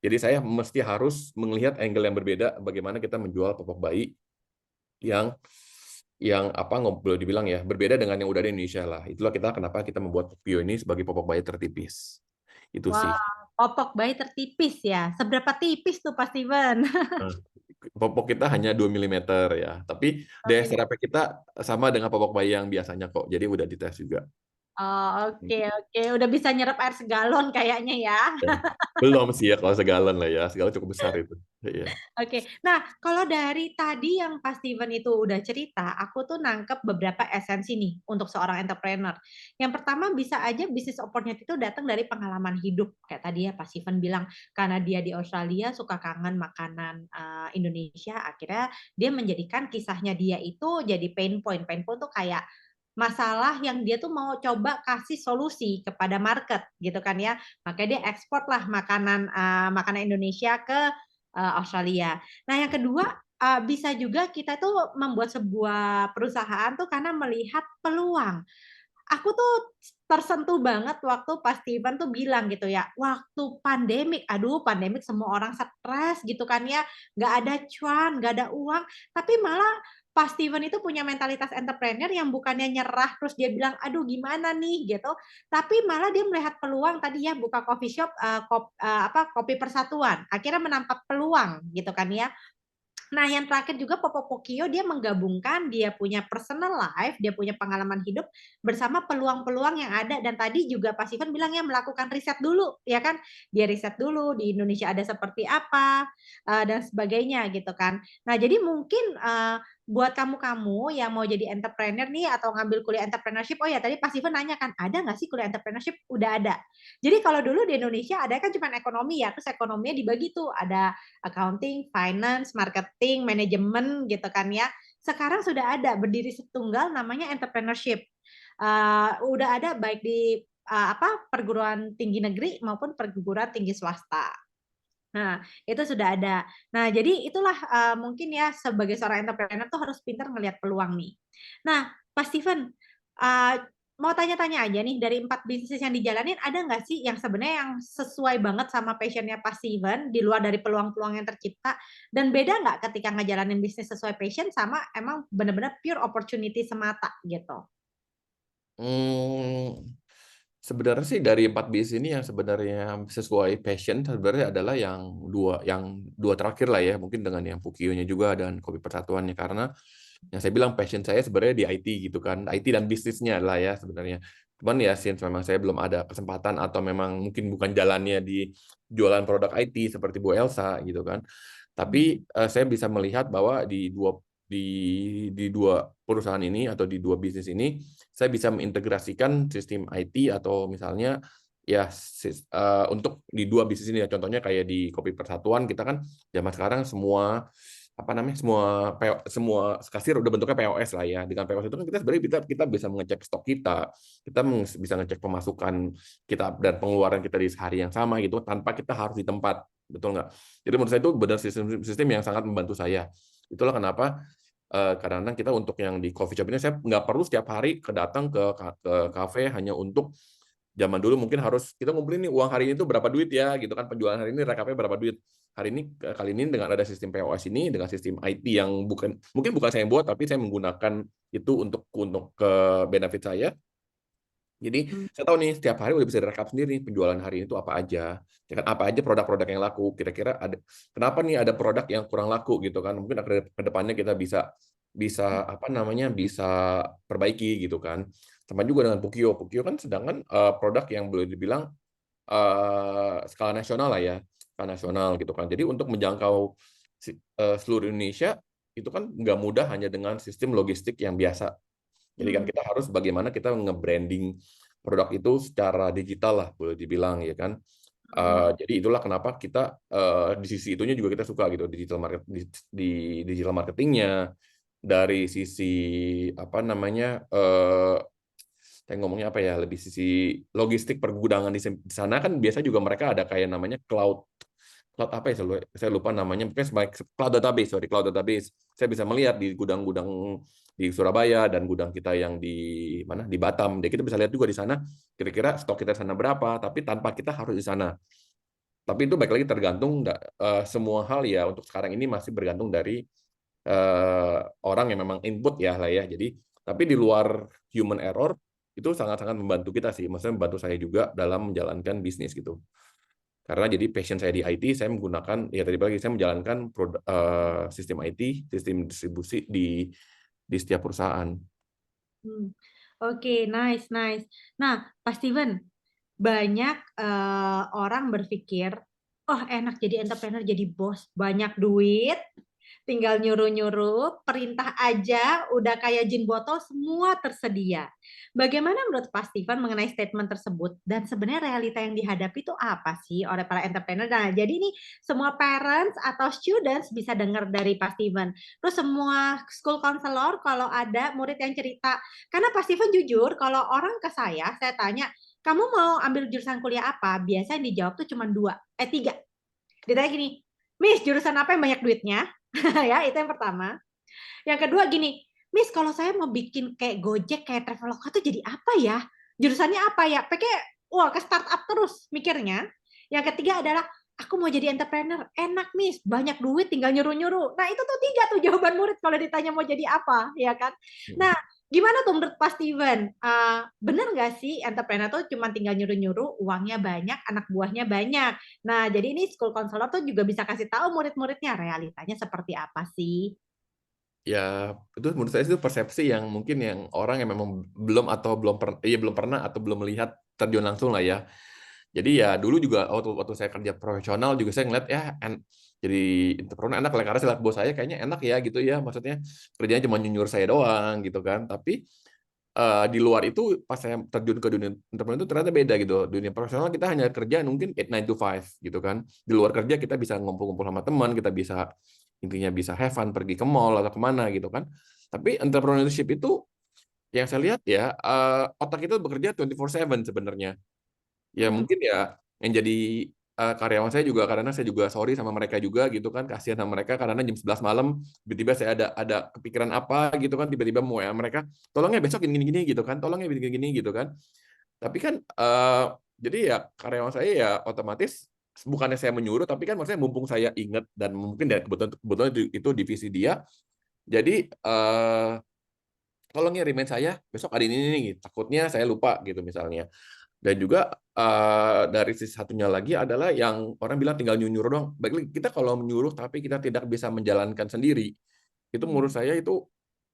jadi saya mesti harus melihat angle yang berbeda bagaimana kita menjual popok bayi yang apa nggak boleh dibilang ya berbeda dengan yang udah ada di Indonesia lah. Itulah kita kenapa kita membuat Popio ini sebagai popok bayi tertipis. Itu Wah, sih. popok bayi tertipis ya. Seberapa tipis tuh Pak Steven? Nah, popok kita hanya 2 mm ya, tapi daya serapnya kita sama dengan popok bayi yang biasanya kok. Jadi udah dites juga. Oh, oke, oke. Udah bisa nyerap air segalon kayaknya ya. Ya. Belum sih ya kalau segalon lah ya, segalon cukup besar itu. Iya. Oke. Nah, kalau dari tadi yang Pak Steven itu udah cerita, aku tuh nangkep beberapa esensi nih untuk seorang entrepreneur. Yang pertama bisa aja bisnis opportunity itu datang dari pengalaman hidup. Kayak tadi ya Pak Steven bilang, karena dia di Australia suka kangen makanan Indonesia, akhirnya dia menjadikan kisahnya dia itu jadi pain point. Pain point tuh kayak masalah yang dia tuh mau coba kasih solusi kepada market gitu kan ya. Makanya dia ekspor lah makanan Indonesia ke Australia. Nah, yang kedua, bisa juga kita tuh membuat sebuah perusahaan tuh karena melihat peluang. Aku tuh tersentuh banget waktu pas Steven tuh bilang gitu ya, waktu pandemik, aduh pandemik semua orang stres gitu kan ya, nggak ada cuan, nggak ada uang, tapi malah Pak Steven itu punya mentalitas entrepreneur yang bukannya nyerah terus dia bilang, "Aduh gimana nih?" gitu, tapi malah dia melihat peluang tadi ya buka coffee shop, Kopi Persatuan, akhirnya menampak peluang gitu kan ya. Nah, yang terakhir juga Popo Pokio dia menggabungkan dia punya personal life, dia punya pengalaman hidup bersama peluang-peluang yang ada dan tadi juga Pak Steven bilang ya melakukan riset dulu, ya kan? Dia riset dulu di Indonesia ada seperti apa, dan sebagainya gitu kan. Nah, jadi mungkin, buat kamu-kamu yang mau jadi entrepreneur nih atau ngambil kuliah entrepreneurship, oh ya tadi Pak Steven nanya kan, "Ada nggak sih kuliah entrepreneurship?" Udah ada. Jadi kalau dulu di Indonesia ada kan cuma ekonomi ya, terus ekonominya dibagi tuh, ada accounting, finance, marketing, manajemen gitu kan ya. Sekarang sudah ada berdiri setunggal namanya entrepreneurship. Udah ada baik di perguruan tinggi negeri maupun perguruan tinggi swasta. Nah, itu sudah ada. Nah, jadi itulah mungkin ya sebagai seorang entrepreneur tuh harus pintar melihat peluang nih. Nah, Pak Steven, uh, mau tanya-tanya aja nih dari 4 bisnis yang dijalanin ada nggak sih yang sebenarnya yang sesuai banget sama passionnya Pak Steven di luar dari peluang-peluang yang tercipta dan beda nggak ketika ngejalanin bisnis sesuai passion sama emang benar-benar pure opportunity semata gitu? Hmm, sebenarnya sih dari 4 bis ini yang sebenarnya sesuai passion sebenarnya adalah yang dua terakhir lah ya, mungkin dengan yang Pukio-nya juga dan Kopi Persatuannya, karena yang saya bilang passion saya sebenarnya di IT gitu kan, IT dan bisnisnya lah ya sebenarnya. Cuman ya since memang saya belum ada kesempatan atau memang mungkin bukan jalannya di jualan produk IT seperti Bu Elsa gitu kan. Tapi saya bisa melihat bahwa di di dua perusahaan ini atau di dua bisnis ini saya bisa mengintegrasikan sistem IT atau misalnya ya untuk di dua bisnis ini ya, contohnya kayak di Kopi Persatuan kita kan zaman sekarang semua apa namanya semua kasir udah bentuknya POS lah ya. Dengan POS itu kan kita sebenarnya kita bisa mengecek stok kita bisa ngecek pemasukan kita dan pengeluaran kita di hari yang sama gitu tanpa kita harus di tempat, betul nggak? Jadi menurut saya itu benar sistem yang sangat membantu saya. Itulah kenapa kadang-kadang kita untuk yang di coffee shop ini saya nggak perlu setiap hari datang ke kafe hanya untuk zaman dulu mungkin harus kita ngumpulin nih uang hari ini tuh berapa duit ya gitu kan, penjualan hari ini rekapnya berapa duit hari ini. Kali ini dengan ada sistem POS ini dengan sistem IT yang mungkin bukan saya yang buat tapi saya menggunakan itu untuk ke benefit saya. Jadi Hmm. saya tahu nih setiap hari udah bisa direkap sendiri penjualan hari ini itu apa aja, ya kan, apa aja produk-produk yang laku. Kira-kira ada kenapa nih ada produk yang kurang laku gitu kan? Mungkin ke depannya kita bisa bisa apa namanya bisa perbaiki gitu kan. Sama juga dengan Pukio. Pukio kan sedangkan produk yang boleh dibilang skala nasional lah ya, skala nasional gitu kan. Jadi untuk menjangkau seluruh Indonesia itu kan nggak mudah hanya dengan sistem logistik yang biasa. Jadi kan Hmm. kita harus bagaimana kita nge-branding produk itu secara digital lah boleh dibilang ya kan. Hmm. Jadi itulah kenapa kita di sisi itunya juga kita suka gitu di digital marketingnya, dari sisi apa namanya saya ngomongnya apa ya, lebih sisi logistik pergudangan di sana kan biasa juga mereka ada kayak namanya cloud cloud apa ya, saya lupa namanya, mungkin cloud database, sorry, cloud database. Saya bisa melihat di gudang-gudang di Surabaya dan gudang kita yang di mana di Batam. Jadi kita bisa lihat juga di sana kira-kira stok kita di sana berapa, tapi tanpa kita harus di sana. Tapi itu baik lagi tergantung semua hal ya untuk sekarang ini masih bergantung dari orang yang memang input ya lah ya. Jadi tapi di luar human error itu sangat-sangat membantu kita sih. Maksudnya membantu saya juga dalam menjalankan bisnis gitu. Karena jadi passion saya di IT, saya menggunakan ya tadi pagi saya menjalankan sistem IT, sistem distribusi di setiap perusahaan. Hmm. Oke, nice, nice. Nah, Pak Steven, banyak orang berpikir, oh enak jadi entrepreneur, jadi bos, banyak duit, tinggal nyuruh-nyuruh, perintah aja, udah kayak jin botol, semua tersedia. Bagaimana menurut Pak Steven mengenai statement tersebut? Dan sebenarnya realita yang dihadapi itu apa sih oleh para entrepreneur? Nah, jadi ini semua parents atau students bisa dengar dari Pak Steven. Terus semua school counselor kalau ada murid yang cerita, karena Pak Steven jujur, kalau orang ke saya tanya, kamu mau ambil jurusan kuliah apa? Biasanya yang dijawab tuh cuma tiga. Ditanya gini, Miss, jurusan apa yang banyak duitnya? Ya, itu yang pertama. Yang kedua gini, Miss, kalau saya mau bikin kayak Gojek, kayak Traveloka tuh jadi apa ya? Jurusannya apa ya? Pakai, wah, ke startup terus mikirnya. Yang ketiga adalah, aku mau jadi entrepreneur, enak nih, banyak duit, tinggal nyuruh-nyuruh. Nah itu tuh 3 tuh jawaban murid kalau ditanya mau jadi apa, ya kan? Hmm. Nah, gimana tuh menurut Pak Steven? Bener nggak sih entrepreneur tuh cuma tinggal nyuruh-nyuruh, uangnya banyak, anak buahnya banyak. Nah, jadi ini school counselor tuh juga bisa kasih tahu murid-muridnya realitanya seperti apa sih? Ya, itu menurut saya itu persepsi yang mungkin yang orang yang memang belum atau belum pernah atau belum melihat terjun langsung lah ya. Jadi ya dulu juga waktu saya kerja profesional juga saya ngeliat ya jadi entrepreneur enak lah karena saya lihat bos saya kayaknya enak ya gitu ya. Maksudnya kerjanya cuma nyunyur saya doang gitu kan. Tapi di luar itu pas saya terjun ke dunia entrepreneur itu ternyata beda gitu. Dunia profesional kita hanya kerja mungkin 9 to 5 gitu kan. Di luar kerja kita bisa ngumpul-ngumpul sama teman, kita bisa intinya bisa have fun pergi ke mall atau kemana gitu kan. Tapi entrepreneurship itu yang saya lihat ya otak itu bekerja 24/7 sebenarnya. Ya Hmm. mungkin ya yang jadi karyawan saya juga karena saya juga sorry sama mereka juga gitu kan, kasihan sama mereka karena jam 11 malam tiba-tiba saya ada kepikiran apa gitu kan, tiba-tiba mau ya mereka tolongnya besok gini-gini gitu kan, tolongnya gini-gini gitu kan. Tapi kan jadi ya karyawan saya ya otomatis bukannya saya menyuruh tapi kan maksudnya mumpung saya ingat dan mungkin ya kebetulan kebetulan itu divisi dia. Jadi tolong ya remind saya besok ada ini nih, takutnya saya lupa gitu misalnya. Dan juga dari sisi satunya lagi adalah yang orang bilang tinggal nyuruh doang. Baik lagi kita kalau menyuruh tapi kita tidak bisa menjalankan sendiri, itu menurut saya itu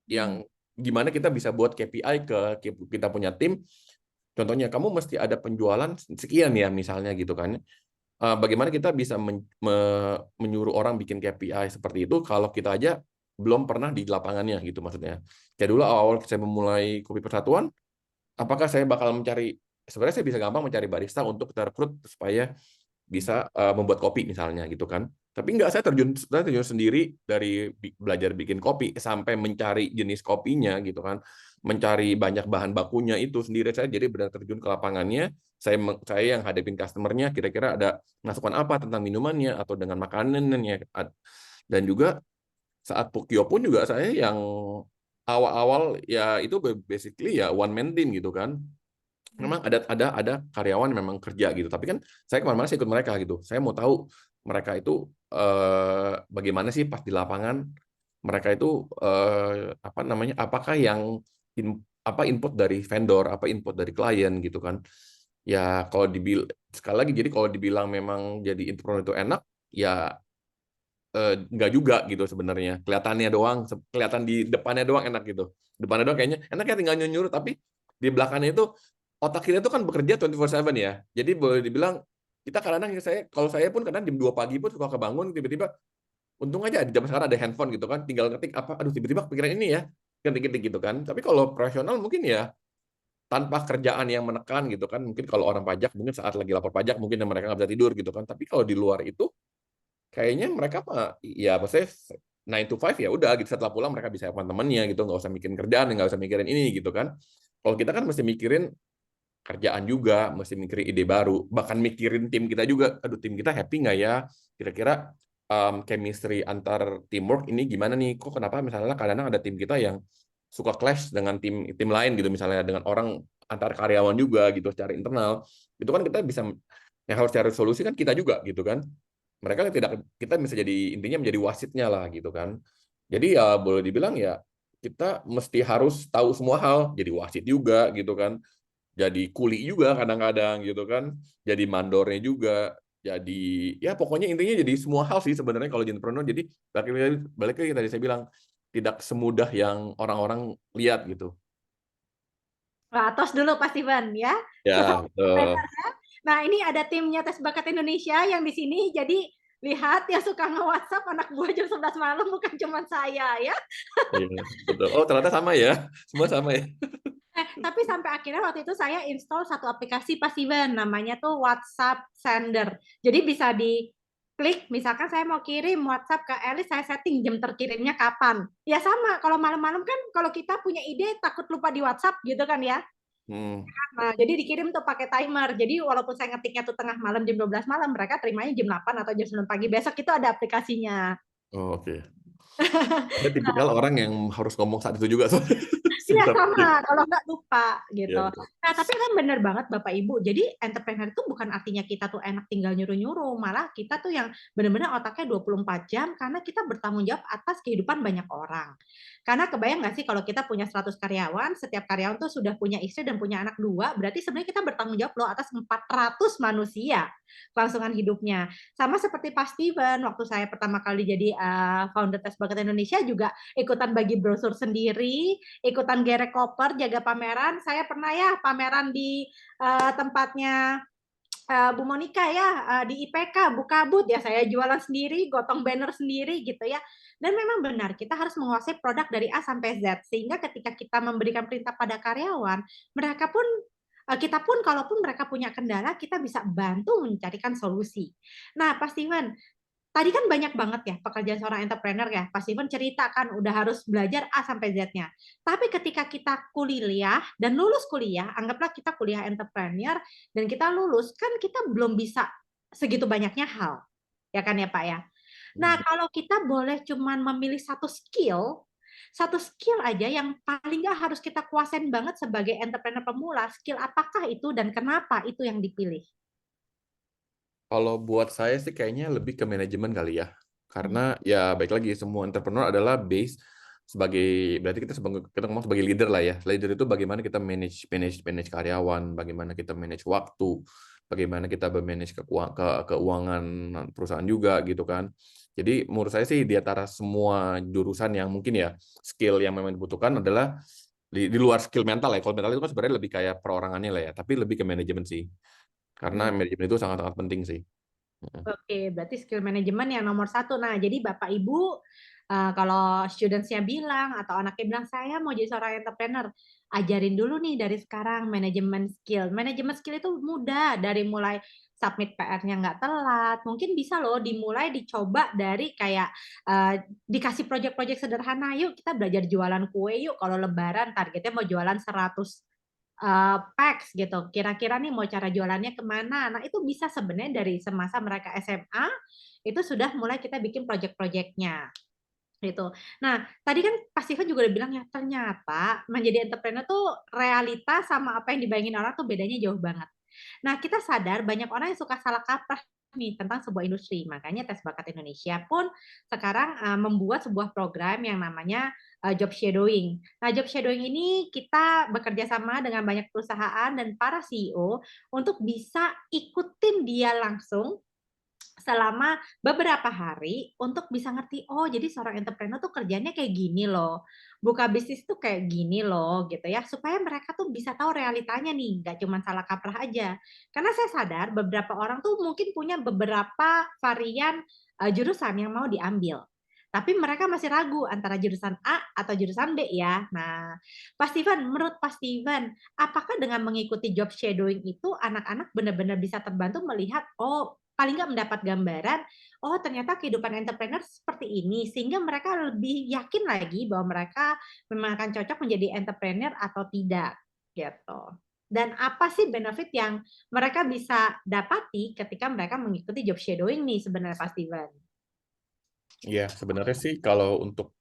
yang gimana kita bisa buat KPI ke kita punya tim. Contohnya kamu mesti ada penjualan sekian ya misalnya gitu kan. Bagaimana kita bisa menyuruh orang bikin KPI seperti itu kalau kita aja belum pernah di lapangannya gitu maksudnya. Kayak dulu awal saya memulai Kopi Persatuan, apakah saya bakal mencari sebenarnya saya bisa gampang mencari barista untuk kita rekrut supaya bisa membuat kopi misalnya gitu kan. Tapi enggak, saya terjun sendiri dari belajar bikin kopi sampai mencari jenis kopinya gitu kan. Mencari banyak bahan bakunya itu sendiri saya jadi benar terjun ke lapangannya. Saya yang hadapin customernya kira-kira ada masukan apa tentang minumannya atau dengan makanannya. Dan juga saat Pukio pun juga saya yang awal-awal ya itu basically ya one man team gitu kan. Memang ada karyawan yang memang kerja gitu, tapi kan saya kemana-mana saya ikut mereka gitu. Saya mau tahu mereka itu bagaimana sih pas di lapangan, mereka itu apa namanya, apakah yang apa input dari vendor, apa input dari klien gitu kan. Ya kalau sekali lagi jadi kalau dibilang memang jadi entrepreneur itu enak, ya nggak juga gitu sebenarnya. Kelihatannya doang, kelihatan di depannya doang enak gitu. Depannya doang kayaknya enak ya tinggal nyuruh, tapi di belakangnya itu otak kita itu kan bekerja 24/7 ya. Jadi boleh dibilang kita kadang-kadang kalau saya pun kadang jam 2 pagi pun suka kebangun tiba-tiba untung aja di zaman sekarang ada handphone gitu kan, tinggal ngetik apa aduh tiba-tiba kepikiran ini ya, ketik-ketik gitu kan. Tapi kalau profesional mungkin ya tanpa kerjaan yang menekan gitu kan, mungkin kalau orang pajak mungkin saat lagi lapor pajak mungkin mereka nggak bisa tidur gitu kan. Tapi kalau di luar itu kayaknya mereka mah ya maksudnya 9 to 5 ya udah gitu setelah pulang mereka bisa teman temannya gitu nggak usah mikirin kerjaan nggak usah mikirin ini gitu kan. Kalau kita kan mesti mikirin kerjaan juga mesti mikirin ide baru bahkan mikirin tim kita juga, aduh tim kita happy nggak ya, kira-kira chemistry antar teamwork ini gimana nih, kok kenapa misalnya kadang-kadang ada tim kita yang suka clash dengan tim tim lain gitu misalnya dengan orang antar karyawan juga gitu secara internal, itu kan kita bisa yang harus cari solusi kan kita juga gitu kan. Mereka tidak, kita bisa jadi intinya menjadi wasitnya lah gitu kan. Jadi ya boleh dibilang ya kita mesti harus tahu semua hal, jadi wasit juga gitu kan, jadi kuli juga kadang-kadang gitu kan, jadi mandornya juga, jadi ya pokoknya intinya jadi semua hal sih sebenarnya kalau jadi entrepreneur. Jadi balik lagi tadi saya bilang tidak semudah yang orang-orang lihat gitu. Nah, tos dulu Pak Steven ya. Ya, betul. Nah, ini ada timnya Tes Bakat Indonesia yang di sini. Jadi lihat ya suka nge-WhatsApp anak buah jam 11 malam bukan cuma saya ya. Iya, betul. Oh, ternyata sama ya. Semua sama ya. Tapi sampai akhirnya waktu itu saya install satu aplikasi Pak Steven namanya tuh WhatsApp Sender. Jadi bisa diklik, misalkan saya mau kirim WhatsApp ke Elis, saya setting jam terkirimnya kapan. Ya sama, kalau malam-malam kan kalau kita punya ide takut lupa di WhatsApp gitu kan ya. Hmm. Nah, jadi dikirim tuh pakai timer. Jadi walaupun saya ngetiknya tuh tengah malam jam 12 malam, mereka terimanya jam 8 atau jam 9 pagi. Besok itu ada aplikasinya. Oh, oke. Ada tipikal orang yang harus ngomong saat itu juga. Soalnya. Iya Tapi sama, kalau nggak lupa ya gitu. betul. Nah tapi kan bener banget Bapak Ibu. Jadi entrepreneur itu bukan artinya kita tuh enak tinggal nyuruh-nyuruh, malah kita tuh yang bener-bener otaknya 24 jam karena kita bertanggung jawab atas kehidupan banyak orang. Karena kebayang nggak sih kalau kita punya 100 karyawan, setiap karyawan tuh sudah punya istri dan punya anak dua, berarti sebenarnya kita bertanggung jawab loh atas 400 manusia kelangsungan hidupnya. Sama seperti Pak Steven, waktu saya pertama kali jadi founder Tes Bakat Indonesia juga ikutan bagi brosur sendiri, ikutan gerek koper, jaga pameran. Saya pernah ya pameran di tempatnya Bu Monica ya di IPK buka booth ya saya jualan sendiri, gotong banner sendiri gitu ya. Dan memang benar kita harus menguasai produk dari A sampai Z sehingga ketika kita memberikan perintah pada karyawan, mereka pun kita pun kalaupun mereka punya kendala kita bisa bantu mencarikan solusi. Nah, Pak Steven, tadi kan banyak banget ya pekerjaan seorang entrepreneur ya. Pak Steven cerita kan udah harus belajar A sampai Z-nya. Tapi ketika kita kuliah dan lulus kuliah, anggaplah kita kuliah entrepreneur dan kita lulus, kan kita belum bisa segitu banyaknya hal. Ya kan ya Pak ya? Nah, kalau kita boleh cuman memilih satu skill aja yang paling nggak harus kita kuasain banget sebagai entrepreneur pemula, skill apakah itu dan kenapa itu yang dipilih? Kalau buat saya sih kayaknya lebih ke manajemen kali ya. Karena ya baik lagi semua entrepreneur adalah base sebagai berarti kita ngomong sebagai leader lah ya. Leader itu bagaimana kita manage karyawan, bagaimana kita manage waktu, bagaimana kita manage keuangan perusahaan juga gitu kan. Jadi menurut saya sih di antara semua jurusan yang mungkin ya skill yang memang dibutuhkan adalah di luar skill mental ya. Kalau mental itu kan sebenarnya lebih kayak perorangannya lah ya, tapi lebih ke manajemen sih. Karena Hmm. manajemen itu sangat-sangat penting sih. Oke, berarti skill manajemen yang nomor satu. Nah, jadi Bapak Ibu, kalau students-nya bilang atau anaknya bilang, saya mau jadi seorang entrepreneur, ajarin dulu nih dari sekarang manajemen skill. Manajemen skill itu mudah, dari mulai submit PR-nya nggak telat. Mungkin bisa loh dimulai dicoba dari kayak dikasih project-project sederhana. Yuk kita belajar jualan kue yuk. Kalau lebaran targetnya mau jualan 100 packs gitu. Kira-kira nih mau cara jualannya kemana? Nah itu bisa sebenarnya dari semasa mereka SMA itu sudah mulai kita bikin project-projectnya gitu. Nah tadi kan Pak Steven juga udah bilang ya ternyata menjadi entrepreneur tuh realita sama apa yang dibayangin orang tuh bedanya jauh banget. Nah, kita sadar banyak orang yang suka salah kaprah nih tentang sebuah industri. Makanya Tes Bakat Indonesia pun sekarang membuat sebuah program yang namanya job shadowing. Nah, job shadowing ini kita bekerja sama dengan banyak perusahaan dan para CEO untuk bisa ikutin dia langsung selama beberapa hari untuk bisa ngerti, oh jadi seorang entrepreneur tuh kerjanya kayak gini loh, buka bisnis tuh kayak gini loh gitu ya, supaya mereka tuh bisa tahu realitanya nih, nggak cuma salah kaprah aja. Karena saya sadar beberapa orang tuh mungkin punya beberapa varian jurusan yang mau diambil. Tapi mereka masih ragu antara jurusan A atau jurusan B ya. Nah, Pak Steven, menurut Pak Steven, apakah dengan mengikuti job shadowing itu anak-anak benar-benar bisa terbantu melihat, oh paling nggak mendapat gambaran, oh ternyata kehidupan entrepreneur seperti ini, sehingga mereka lebih yakin lagi bahwa mereka memang akan cocok menjadi entrepreneur atau tidak, gitu. Dan apa sih benefit yang mereka bisa dapati ketika mereka mengikuti job shadowing nih sebenarnya Pak Steven? Ya, sebenarnya sih kalau untuk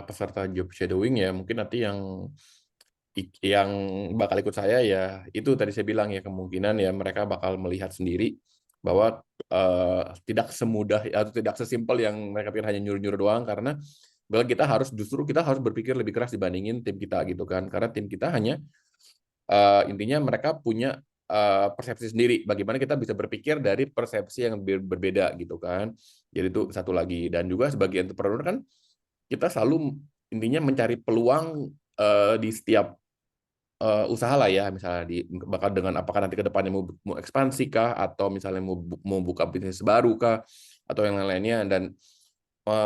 peserta job shadowing ya mungkin nanti yang bakal ikut saya ya itu tadi saya bilang ya kemungkinan ya mereka bakal melihat sendiri bahwa tidak semudah atau tidak sesimpel yang mereka pikir hanya nyuruh-nyuruh doang karena bahwa kita harus berpikir lebih keras dibandingin tim kita gitu kan karena tim kita hanya intinya mereka punya persepsi sendiri. Bagaimana kita bisa berpikir dari persepsi yang berbeda gitu kan. Jadi itu satu lagi. Dan juga sebagai entrepreneur kan kita selalu intinya mencari peluang di setiap usaha lah ya. Misalnya bakal dengan apakah nanti ke depannya mau ekspansi kah atau misalnya mau buka bisnis baru kah atau yang lain-lainnya dan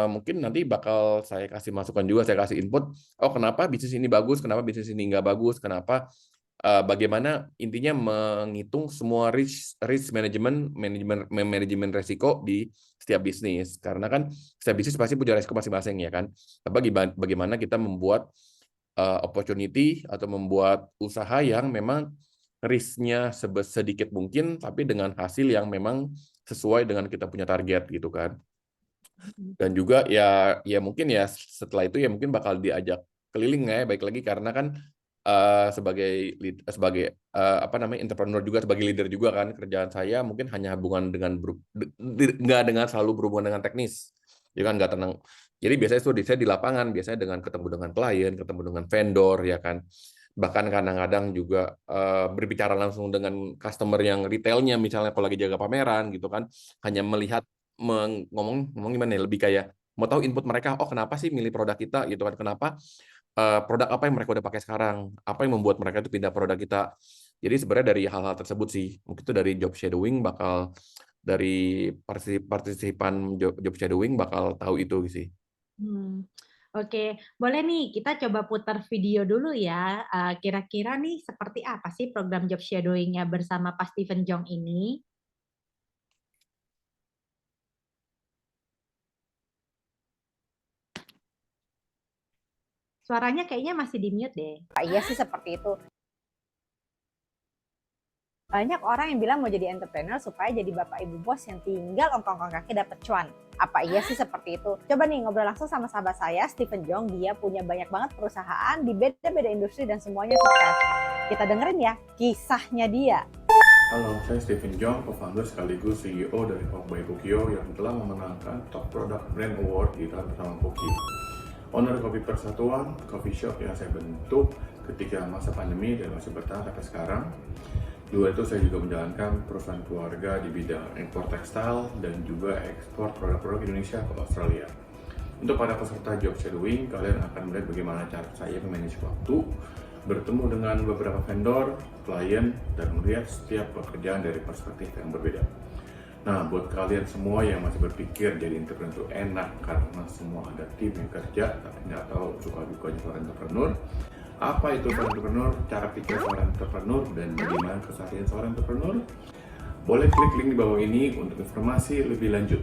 mungkin nanti bakal saya kasih masukan juga, saya kasih input. Oh, kenapa bisnis ini bagus, kenapa bisnis ini nggak bagus, kenapa bagaimana intinya menghitung semua risk manajemen resiko di setiap bisnis karena kan setiap bisnis pasti punya resiko masing-masing ya kan. Tapi bagaimana kita membuat opportunity atau membuat usaha yang memang risknya sedikit mungkin tapi dengan hasil yang memang sesuai dengan kita punya target gitu kan. Dan juga ya mungkin ya setelah itu ya mungkin bakal diajak keliling ya, baik lagi karena kan sebagai sebagai apa namanya entrepreneur juga, sebagai leader juga kan, kerjaan saya mungkin hanya hubungan dengan nggak dengan selalu berhubungan dengan teknis, ya kan, nggak tenang. Jadi biasanya itu saya di lapangan, biasanya dengan ketemu dengan klien, ketemu dengan vendor, ya kan. Bahkan kadang-kadang juga berbicara langsung dengan customer yang retailnya, misalnya kalau lagi jaga pameran gitu kan, hanya melihat ngomong gimana ya, lebih kayak mau tahu input mereka, oh kenapa sih milih produk kita gitu kan, kenapa produk apa yang mereka udah pakai sekarang, apa yang membuat mereka itu pindah produk kita. Jadi sebenarnya dari hal-hal tersebut sih, mungkin itu dari job shadowing bakal, dari partisipan job shadowing bakal tahu itu sih. Hmm. Oke, boleh nih kita coba putar video dulu ya. Kira-kira nih seperti apa sih program job shadowing-nya bersama Pak Steven Jong ini? Suaranya kayaknya masih di mute deh. Iya sih seperti itu. Banyak orang yang bilang mau jadi entrepreneur supaya jadi bapak ibu bos yang tinggal ongkong-ongkong kaki dapat cuan. Apa iya sih seperti itu? Coba nih ngobrol langsung sama sahabat saya, Steven Jong. Dia punya banyak banget perusahaan di beda-beda industri dan semuanya sukses. Kita dengerin ya kisahnya dia. Halo, saya Steven Jong, co-founder sekaligus CEO dari Hawk by Pukio yang telah memenangkan Top Product Brand Award di tahun bersama Pukio. Owner Kopi Persatuan, coffee shop yang saya bentuk ketika masa pandemi dan masih bertahan sampai sekarang. Dua itu saya juga menjalankan perusahaan keluarga di bidang impor tekstil dan juga ekspor produk-produk Indonesia ke Australia. Untuk para peserta job shadowing, kalian akan melihat bagaimana cara saya memanage waktu, bertemu dengan beberapa vendor, klien, dan melihat setiap pekerjaan dari perspektif yang berbeda. Nah, buat kalian semua yang masih berpikir jadi entrepreneur itu enak karena semua ada tim yang kerja, tapi nggak tahu suka dukanya seorang entrepreneur. Apa itu seorang entrepreneur, cara pikir seorang entrepreneur, dan bagaimana keseharian seorang entrepreneur? Boleh klik link di bawah ini untuk informasi lebih lanjut.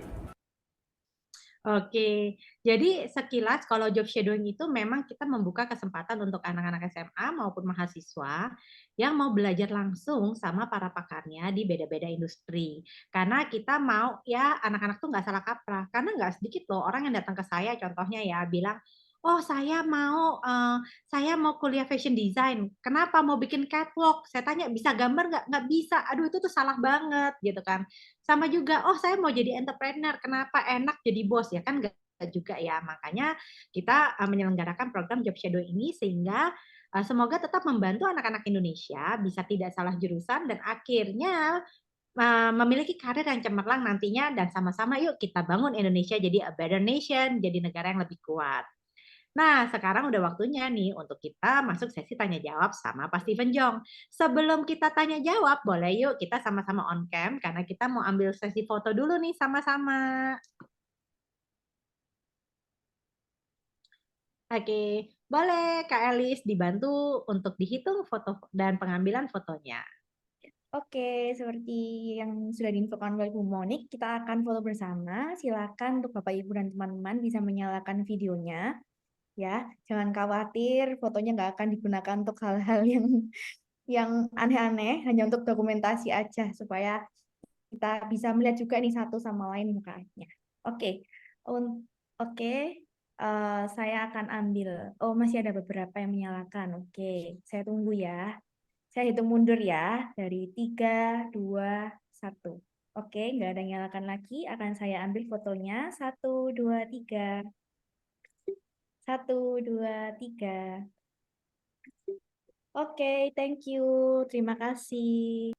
Oke, jadi sekilas kalau job shadowing itu memang kita membuka kesempatan untuk anak-anak SMA maupun mahasiswa yang mau belajar langsung sama para pakarnya di beda-beda industri. Karena kita mau ya anak-anak tuh nggak salah kaprah. Karena nggak sedikit loh orang yang datang ke saya contohnya ya bilang, oh saya mau kuliah fashion design. Kenapa mau bikin catwalk? Saya tanya bisa gambar nggak? Nggak bisa. Aduh itu tuh salah banget gitu kan. Sama juga, oh saya mau jadi entrepreneur, kenapa enak jadi bos ya kan enggak juga ya. Makanya kita menyelenggarakan program job shadow ini sehingga semoga tetap membantu anak-anak Indonesia bisa tidak salah jurusan dan akhirnya memiliki karir yang cemerlang nantinya dan sama-sama yuk kita bangun Indonesia jadi a better nation, jadi negara yang lebih kuat. Nah, sekarang udah waktunya nih untuk kita masuk sesi tanya jawab sama Pak Steven Jong. Sebelum kita tanya jawab, boleh yuk kita sama-sama on cam karena kita mau ambil sesi foto dulu nih sama-sama. Oke, boleh Kak Elis dibantu untuk dihitung foto dan pengambilan fotonya. Oke, seperti yang sudah diinfokan oleh Bu Monik, kita akan foto bersama. Silakan untuk Bapak Ibu dan teman-teman bisa menyalakan videonya. Ya, jangan khawatir, fotonya nggak akan digunakan untuk hal-hal yang aneh-aneh, hanya untuk dokumentasi aja supaya kita bisa melihat juga nih satu sama lain mukanya. Oke, oke, saya akan ambil. Oh, masih ada beberapa yang menyalakan. Oke, saya tunggu ya. Saya hitung mundur ya, dari 3, 2, 1. Oke, nggak ada yang nyalakan lagi. Akan saya ambil fotonya. 1, 2, 3. 1, 2, 3. Oke, thank you. Terima kasih.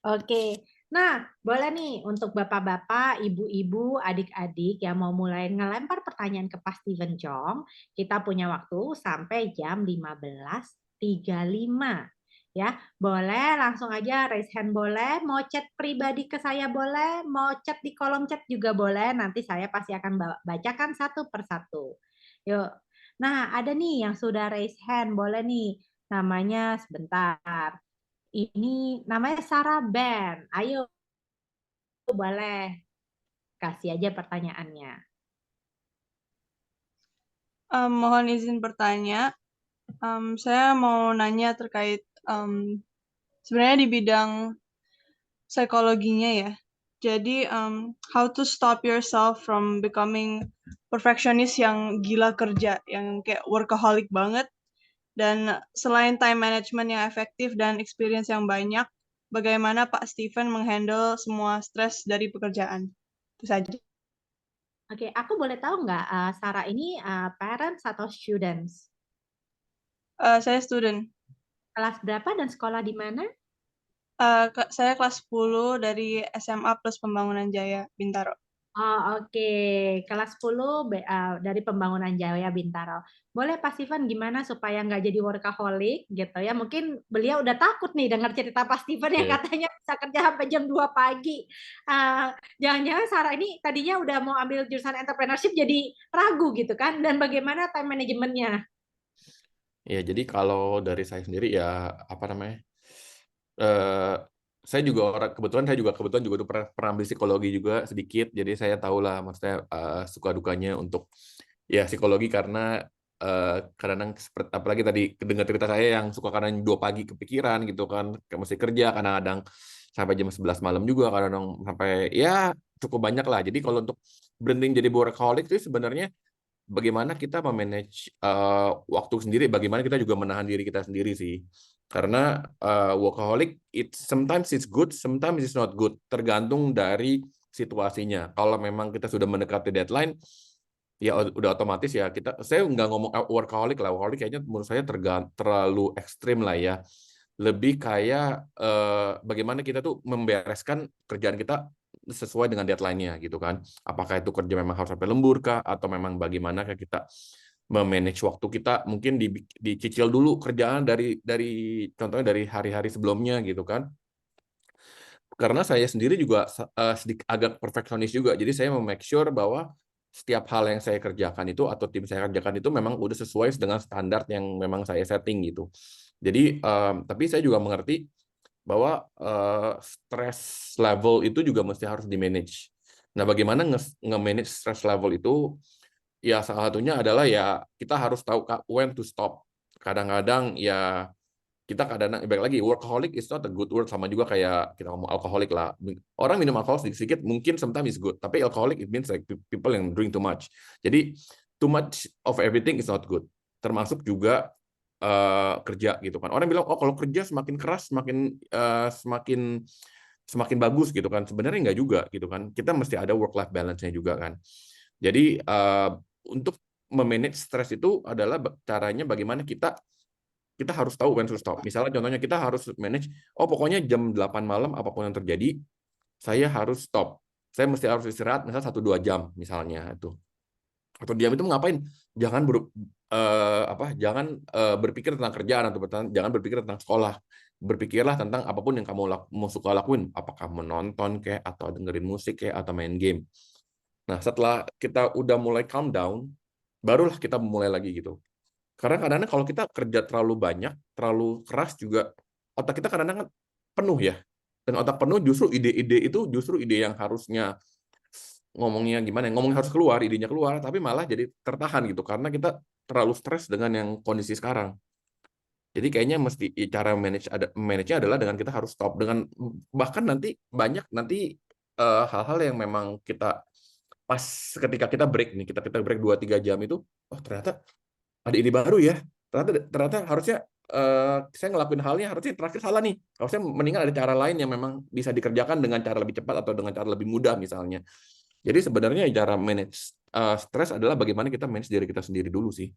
Oke, nah boleh nih untuk bapak-bapak, ibu-ibu, adik-adik yang mau mulai ngelempar pertanyaan ke Pak Steven Jong, kita punya waktu sampai jam 15.35. Ya, boleh langsung aja raise hand boleh, mau chat pribadi ke saya boleh, mau chat di kolom chat juga boleh, nanti saya pasti akan bacakan satu persatu. Yuk, nah ada nih yang sudah raise hand, boleh nih, namanya sebentar. Ini namanya Sarah Ben. Ayo, boleh kasih aja pertanyaannya. Mohon izin bertanya. Saya mau nanya terkait sebenarnya di bidang psikologinya ya. Jadi how to stop yourself from becoming perfectionist yang gila kerja, yang kayak workaholic banget. Dan selain time management yang efektif dan experience yang banyak, bagaimana Pak Steven menghandle semua stres dari pekerjaan? Itu saja. Oke, aku boleh tahu nggak, Sarah ini parents atau students? Saya student. Kelas berapa dan sekolah di mana? Saya kelas 10 dari SMA plus Pembangunan Jaya, Bintaro. Oh, oke. Kelas 10 dari Pembangunan Jaya Bintaro. Boleh Pak Steven gimana supaya nggak jadi workaholic gitu ya? Mungkin beliau udah takut nih dengar cerita Pak Steven yang Iya. katanya bisa kerja sampai jam 2 pagi. Jangan-jangan Sarah ini tadinya udah mau ambil jurusan entrepreneurship jadi ragu gitu kan? Dan bagaimana time manajemennya? Ya, jadi kalau dari saya sendiri ya apa namanya? eh saya juga kebetulan juga tuh pernah ambil psikologi juga sedikit, jadi saya tahu lah maksudnya suka dukanya untuk ya psikologi karena kadang seperti apalagi tadi dengar cerita saya yang suka kadang 2 pagi kepikiran gitu kan, kayak mesti kerja kadang-kadang sampai jam 11 malam juga kadang sampai ya cukup banyak lah. Jadi kalau untuk berhenti jadi workaholic itu sebenarnya bagaimana kita memanage waktu sendiri, bagaimana kita juga menahan diri kita sendiri sih. Karena workaholic, sometimes it's good, sometimes it's not good, tergantung dari situasinya. Kalau memang kita sudah mendekati deadline, ya udah otomatis ya saya nggak ngomong workaholic lah, workaholic kayaknya menurut saya terlalu ekstrim lah ya. Lebih kayak bagaimana kita tuh membereskan kerjaan kita sesuai dengan deadline-nya gitu kan. Apakah itu kerja memang harus sampai lembur kah atau memang bagaimana kita memanage waktu kita, mungkin dicicil dulu kerjaan dari contohnya dari hari-hari sebelumnya gitu kan. Karena saya sendiri juga sedikit agak perfeksionis juga. Jadi saya make sure bahwa setiap hal yang saya kerjakan itu atau tim saya kerjakan itu memang udah sesuai dengan standar yang memang saya setting gitu. Jadi tapi saya juga mengerti bahwa stress level itu juga mesti harus di-manage. Nah, bagaimana nge-manage stress level itu? Ya, salah satunya adalah ya kita harus tahu when to stop. Kadang-kadang ya kita kadang balik lagi workaholic is not a good word, sama juga kayak kita ngomong alcoholic lah. Orang minum alkohol sedikit mungkin sometimes is good, tapi alcoholic it means like people yang drink too much. Jadi too much of everything is not good. Termasuk juga kerja gitu kan. Orang bilang oh kalau kerja semakin keras semakin bagus gitu kan. Sebenarnya nggak juga gitu kan. Kita mesti ada work life balance-nya juga kan. Jadi untuk memanage stres itu adalah caranya bagaimana kita harus tahu when to stop. Misalnya contohnya kita harus manage, oh pokoknya jam 8 malam apapun yang terjadi, saya harus stop. Saya mesti harus istirahat misalnya 1-2 jam misalnya itu. Atau diam itu ngapain? Jangan jangan berpikir tentang kerjaan atau jangan berpikir tentang sekolah. Berpikirlah tentang apapun yang kamu mau suka lakuin, apakah menonton kayak atau dengerin musik kayak atau main game. Nah, setelah kita udah mulai calm down, barulah kita mulai lagi gitu. Karena kadang-kadang kalau kita kerja terlalu banyak, terlalu keras juga, otak kita kadang-kadang penuh ya. Dan otak penuh justru ide-ide itu justru ide yang harusnya ngomongnya gimana, ngomongnya harus keluar, idenya keluar, tapi malah jadi tertahan gitu. Karena kita terlalu stres dengan yang kondisi sekarang. Jadi kayaknya mesti cara manage-nya adalah dengan kita harus stop. Bahkan nanti banyak hal-hal yang memang kita pas ketika kita break nih, kita break 2-3 jam itu, oh ternyata ada ide baru ya. Ternyata harusnya saya ngelakuin halnya harusnya terakhir salah nih. Harusnya mendingan ada cara lain yang memang bisa dikerjakan dengan cara lebih cepat atau dengan cara lebih mudah misalnya. Jadi sebenarnya cara manage stres adalah bagaimana kita manage diri kita sendiri dulu sih.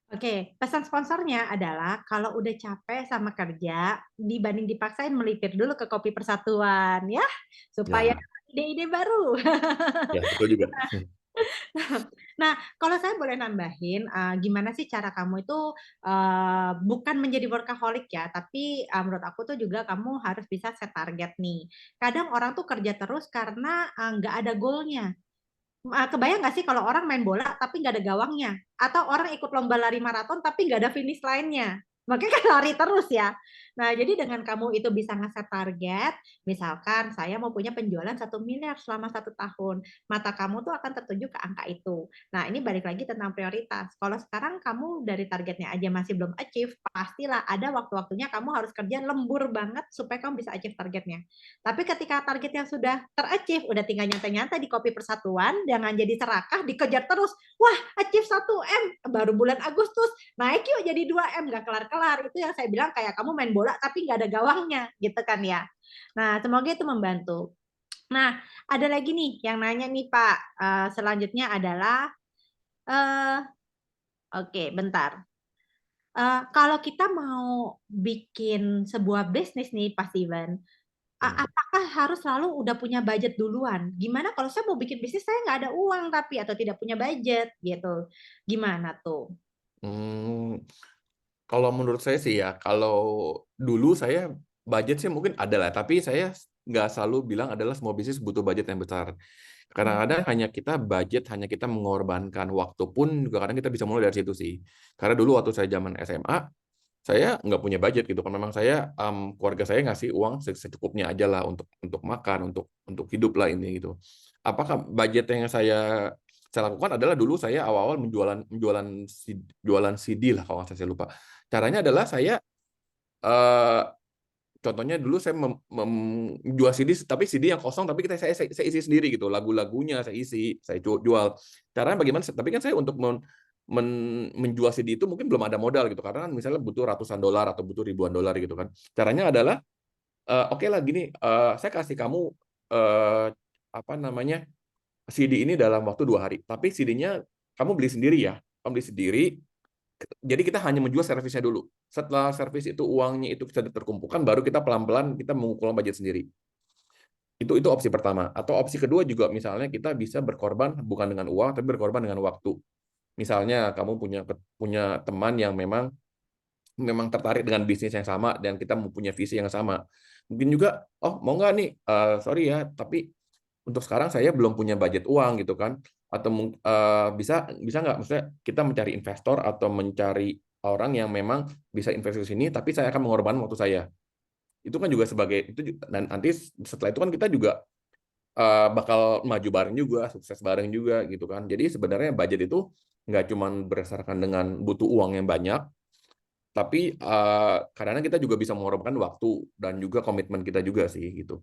Oke, pesan sponsornya adalah kalau udah capek sama kerja, dibanding dipaksain melipir dulu ke Kopi Persatuan ya, supaya Ya, ide-ide baru. ya betul juga. Nah, kalau saya boleh nambahin, gimana sih cara kamu itu bukan menjadi workaholic ya, tapi menurut aku tuh juga kamu harus bisa set target nih. Kadang orang tuh kerja terus karena nggak ada goalnya. Kebayang nggak sih kalau orang main bola tapi nggak ada gawangnya? Atau orang ikut lomba lari maraton tapi nggak ada finish line-nya? Makanya kan lari terus ya. Nah, jadi dengan kamu itu bisa nge-set target, misalkan saya mau punya penjualan 1 miliar selama 1 tahun, mata kamu tuh akan tertuju ke angka itu. Nah, ini balik lagi tentang prioritas. Kalau sekarang kamu dari targetnya aja masih belum achieve, pastilah ada waktu-waktunya kamu harus kerja lembur banget supaya kamu bisa achieve targetnya. Tapi ketika targetnya sudah ter-achieve, udah tinggal nyantai-nyantai di Kopi Persatuan, jangan jadi serakah, dikejar terus. Wah, achieve 1M, baru bulan Agustus, naik yuk jadi 2M, nggak kelar-kelar. Itu yang saya bilang kayak kamu main bola tapi nggak ada gawangnya, gitu kan ya. Nah, semoga itu membantu. Nah, ada lagi nih yang nanya nih Pak. Selanjutnya adalah, oke, bentar. Kalau kita mau bikin sebuah bisnis nih, Pak Steven, apakah harus selalu udah punya budget duluan? Gimana kalau saya mau bikin bisnis, saya nggak ada uang tapi atau tidak punya budget gitu? Gimana tuh? Hmm, kalau menurut saya sih ya, kalau dulu saya budget sih mungkin ada lah, tapi saya nggak selalu bilang adalah semua bisnis butuh budget yang besar. Kadang-kadang hanya kita mengorbankan waktu pun juga kadang kita bisa mulai dari situ sih. Karena dulu waktu saya zaman SMA, saya nggak punya budget gitu kan. Memang saya keluarga saya ngasih uang secukupnya aja lah untuk makan, untuk hidup lah ini gitu. Apakah budget yang saya lakukan adalah dulu saya awal-awal jualan CD lah kalau nggak salah, saya lupa. Caranya adalah saya eh, contohnya dulu saya menjual CD, tapi CD yang kosong, tapi saya isi sendiri gitu, lagu-lagunya saya isi, saya jual. Caranya bagaimana? Tapi kan saya untuk menjual CD itu mungkin belum ada modal gitu, karena kan misalnya butuh ratusan dolar atau butuh ribuan dolar gitu kan. Caranya adalah oke lah gini, saya kasih kamu apa namanya CD ini dalam waktu 2 hari, tapi CD-nya kamu beli sendiri ya, kamu beli sendiri. Jadi kita hanya menjual servisnya dulu. Setelah servis itu uangnya itu sudah terkumpulkan, baru kita pelan-pelan kita mengumpulkan budget sendiri. Itu opsi pertama. Atau opsi kedua juga misalnya kita bisa berkorban bukan dengan uang, tapi berkorban dengan waktu. Misalnya kamu punya teman yang memang tertarik dengan bisnis yang sama dan kita mempunyai visi yang sama. Mungkin juga, oh mau nggak nih, sorry ya, tapi untuk sekarang saya belum punya budget uang gitu kan, atau bisa nggak, maksudnya kita mencari investor atau mencari orang yang memang bisa investasi di sini, tapi saya akan mengorbankan waktu saya. Itu kan juga sebagai itu, dan nanti setelah itu kan kita juga bakal maju bareng juga, sukses bareng juga gitu kan. Jadi sebenarnya budget itu nggak cuma berdasarkan dengan butuh uang yang banyak, tapi karena kita juga bisa mengorbankan waktu dan juga komitmen kita juga sih gitu.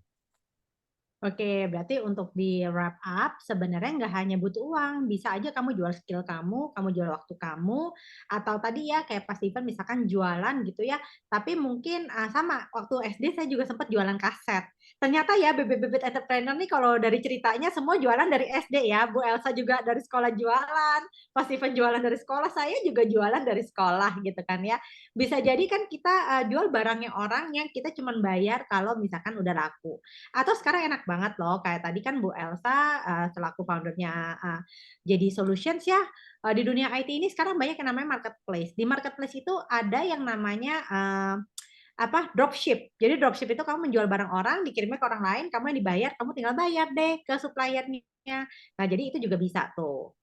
Oke, berarti untuk di wrap up, sebenarnya nggak hanya butuh uang, bisa aja kamu jual skill kamu jual waktu kamu, atau tadi ya kayak Pak Steven misalkan jualan gitu ya, tapi mungkin sama, waktu SD saya juga sempat jualan kaset. Ternyata ya bebet-bebet entrepreneur nih kalau dari ceritanya semua jualan dari SD ya, Bu Elsa juga dari sekolah jualan, Pak Steven jualan dari sekolah, saya juga jualan dari sekolah gitu kan ya. Bisa jadi kan kita jual barangnya orang yang kita cuma bayar kalau misalkan udah laku. Atau sekarang enak banget loh, kayak tadi kan Bu Elsa selaku foundernya Jadi Solutions ya, di dunia IT ini sekarang banyak yang namanya marketplace. Di marketplace itu ada yang namanya dropship. Jadi dropship itu kamu menjual barang orang, dikirimnya ke orang lain, kamu yang dibayar, kamu tinggal bayar deh ke suppliernya. Nah, jadi itu juga bisa tuh.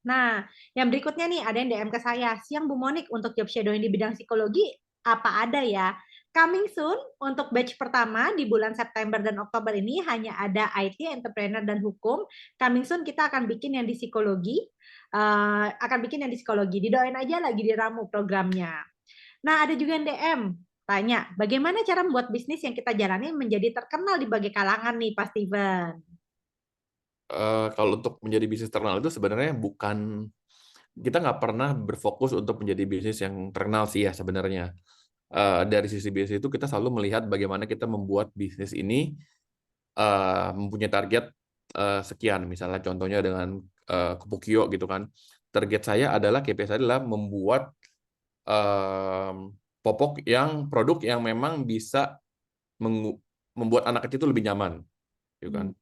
Nah, yang berikutnya nih ada yang DM ke saya, siang Bu Monik untuk job shadowing di bidang psikologi apa ada ya? Coming soon untuk batch pertama di bulan September dan Oktober ini hanya ada IT, entrepreneur dan hukum. Coming soon kita akan bikin yang di psikologi, Didoain aja lagi diramu programnya. Nah, ada juga yang DM tanya, bagaimana cara membuat bisnis yang kita jalani menjadi terkenal di berbagai kalangan nih, Pak Steven? Kalau untuk menjadi bisnis terkenal itu sebenarnya bukan, kita nggak pernah berfokus untuk menjadi bisnis yang terkenal sih ya sebenarnya. Dari sisi bisnis itu kita selalu melihat bagaimana kita membuat bisnis ini mempunyai target sekian. Misalnya contohnya dengan Kupukio gitu kan. Target saya adalah KPI saya adalah membuat produk yang memang bisa membuat anak kecil itu lebih nyaman, gitu kan.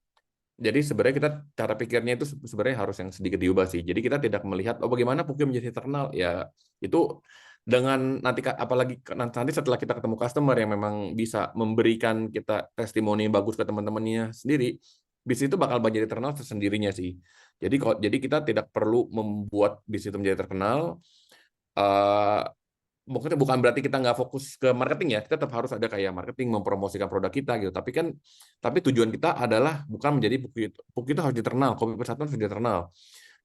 Jadi sebenarnya kita cara pikirnya itu sebenarnya harus yang sedikit diubah sih. Jadi kita tidak melihat bagaimana Pukio menjadi terkenal ya, itu dengan apalagi nanti setelah kita ketemu customer yang memang bisa memberikan kita testimoni bagus ke teman-temannya sendiri, bisnis itu bakal menjadi terkenal sendirinya sih. Jadi kita tidak perlu membuat bisnis itu menjadi terkenal. Maksudnya bukan berarti kita nggak fokus ke marketing ya, kita tetap harus ada kayak marketing, mempromosikan produk kita gitu. Tapi tujuan kita adalah bukan menjadi Pukio itu harus diterkenal, Kopi Persatuan harus diterkenal.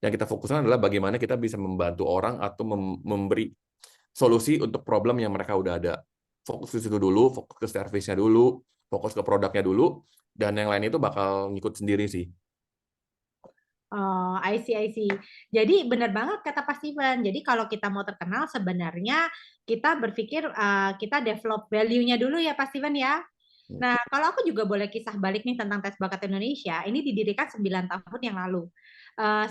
Yang kita fokuskan adalah bagaimana kita bisa membantu orang atau memberi solusi untuk problem yang mereka udah ada. Fokus ke situ dulu, fokus ke service-nya dulu, fokus ke produknya dulu, dan yang lain itu bakal ngikut sendiri sih. Oh, I see, I see. Jadi benar banget kata Pak Steven. Jadi kalau kita mau terkenal sebenarnya kita berpikir kita develop value-nya dulu ya Pak Steven ya. Nah, kalau aku juga boleh kisah balik nih tentang Tes Bakat Indonesia, ini didirikan 9 tahun yang lalu.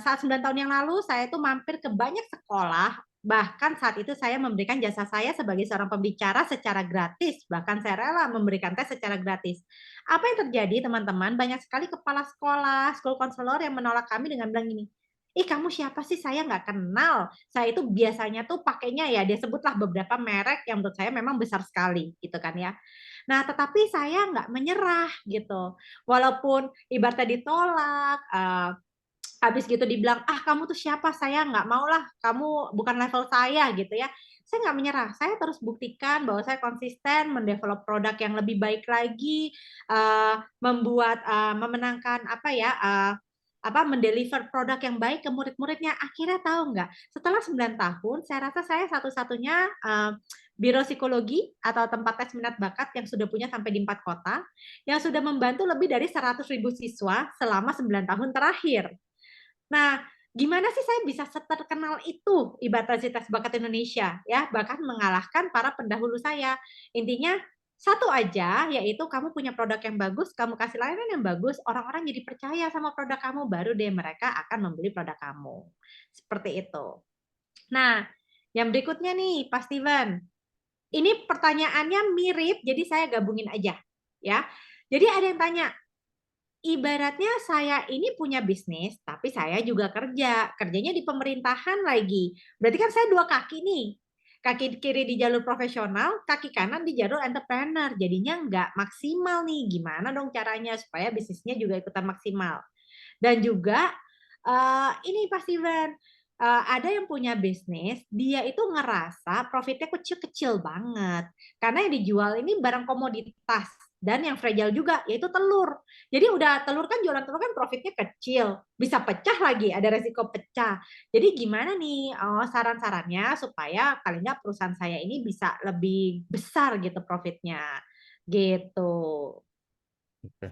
Saat 9 tahun yang lalu, saya tuh mampir ke banyak sekolah, bahkan saat itu saya memberikan jasa saya sebagai seorang pembicara secara gratis, bahkan saya rela memberikan tes secara gratis. Apa yang terjadi, teman-teman? Banyak sekali kepala sekolah, school counselor yang menolak kami dengan bilang gini, ih kamu siapa sih, saya nggak kenal. Saya itu biasanya tuh pakainya ya, dia sebutlah beberapa merek yang menurut saya memang besar sekali, gitu kan ya. Nah, tetapi saya nggak menyerah gitu. Walaupun ibaratnya ditolak, habis gitu dibilang, ah kamu tuh siapa, saya nggak mau lah, kamu bukan level saya gitu ya. Saya nggak menyerah, saya terus buktikan bahwa saya konsisten mendevelop produk yang lebih baik lagi, memenangkan mendeliver produk yang baik ke murid-muridnya. Akhirnya tahu nggak, setelah 9 tahun, saya rasa saya satu-satunya biro psikologi atau tempat tes minat bakat yang sudah punya sampai di 4 kota, yang sudah membantu lebih dari 100.000 siswa selama 9 tahun terakhir. Nah, gimana sih saya bisa seterkenal itu ibarat Tes Bakat Indonesia ya, bahkan mengalahkan para pendahulu saya. Intinya satu aja, yaitu kamu punya produk yang bagus, kamu kasih layanan yang bagus, orang-orang jadi percaya sama produk kamu, baru deh mereka akan membeli produk kamu. Seperti itu. Nah, yang berikutnya nih, Pak Steven. Ini pertanyaannya mirip, jadi saya gabungin aja ya. Jadi ada yang tanya, ibaratnya saya ini punya bisnis, tapi saya juga kerja. Kerjanya di pemerintahan lagi. Berarti kan saya dua kaki nih. Kaki kiri di jalur profesional, kaki kanan di jalur entrepreneur. Jadinya nggak maksimal nih. Gimana dong caranya supaya bisnisnya juga ikutan maksimal? Dan juga ini Pak Steven, ada yang punya bisnis, dia itu ngerasa profitnya kecil-kecil banget. Karena yang dijual ini barang komoditas dan yang fragile juga, yaitu telur. Jadi udah telur kan, jualan telur kan profitnya kecil, bisa pecah lagi, ada resiko pecah. Jadi gimana nih saran-sarannya supaya paling nggak perusahaan saya ini bisa lebih besar gitu profitnya, gitu. Oke.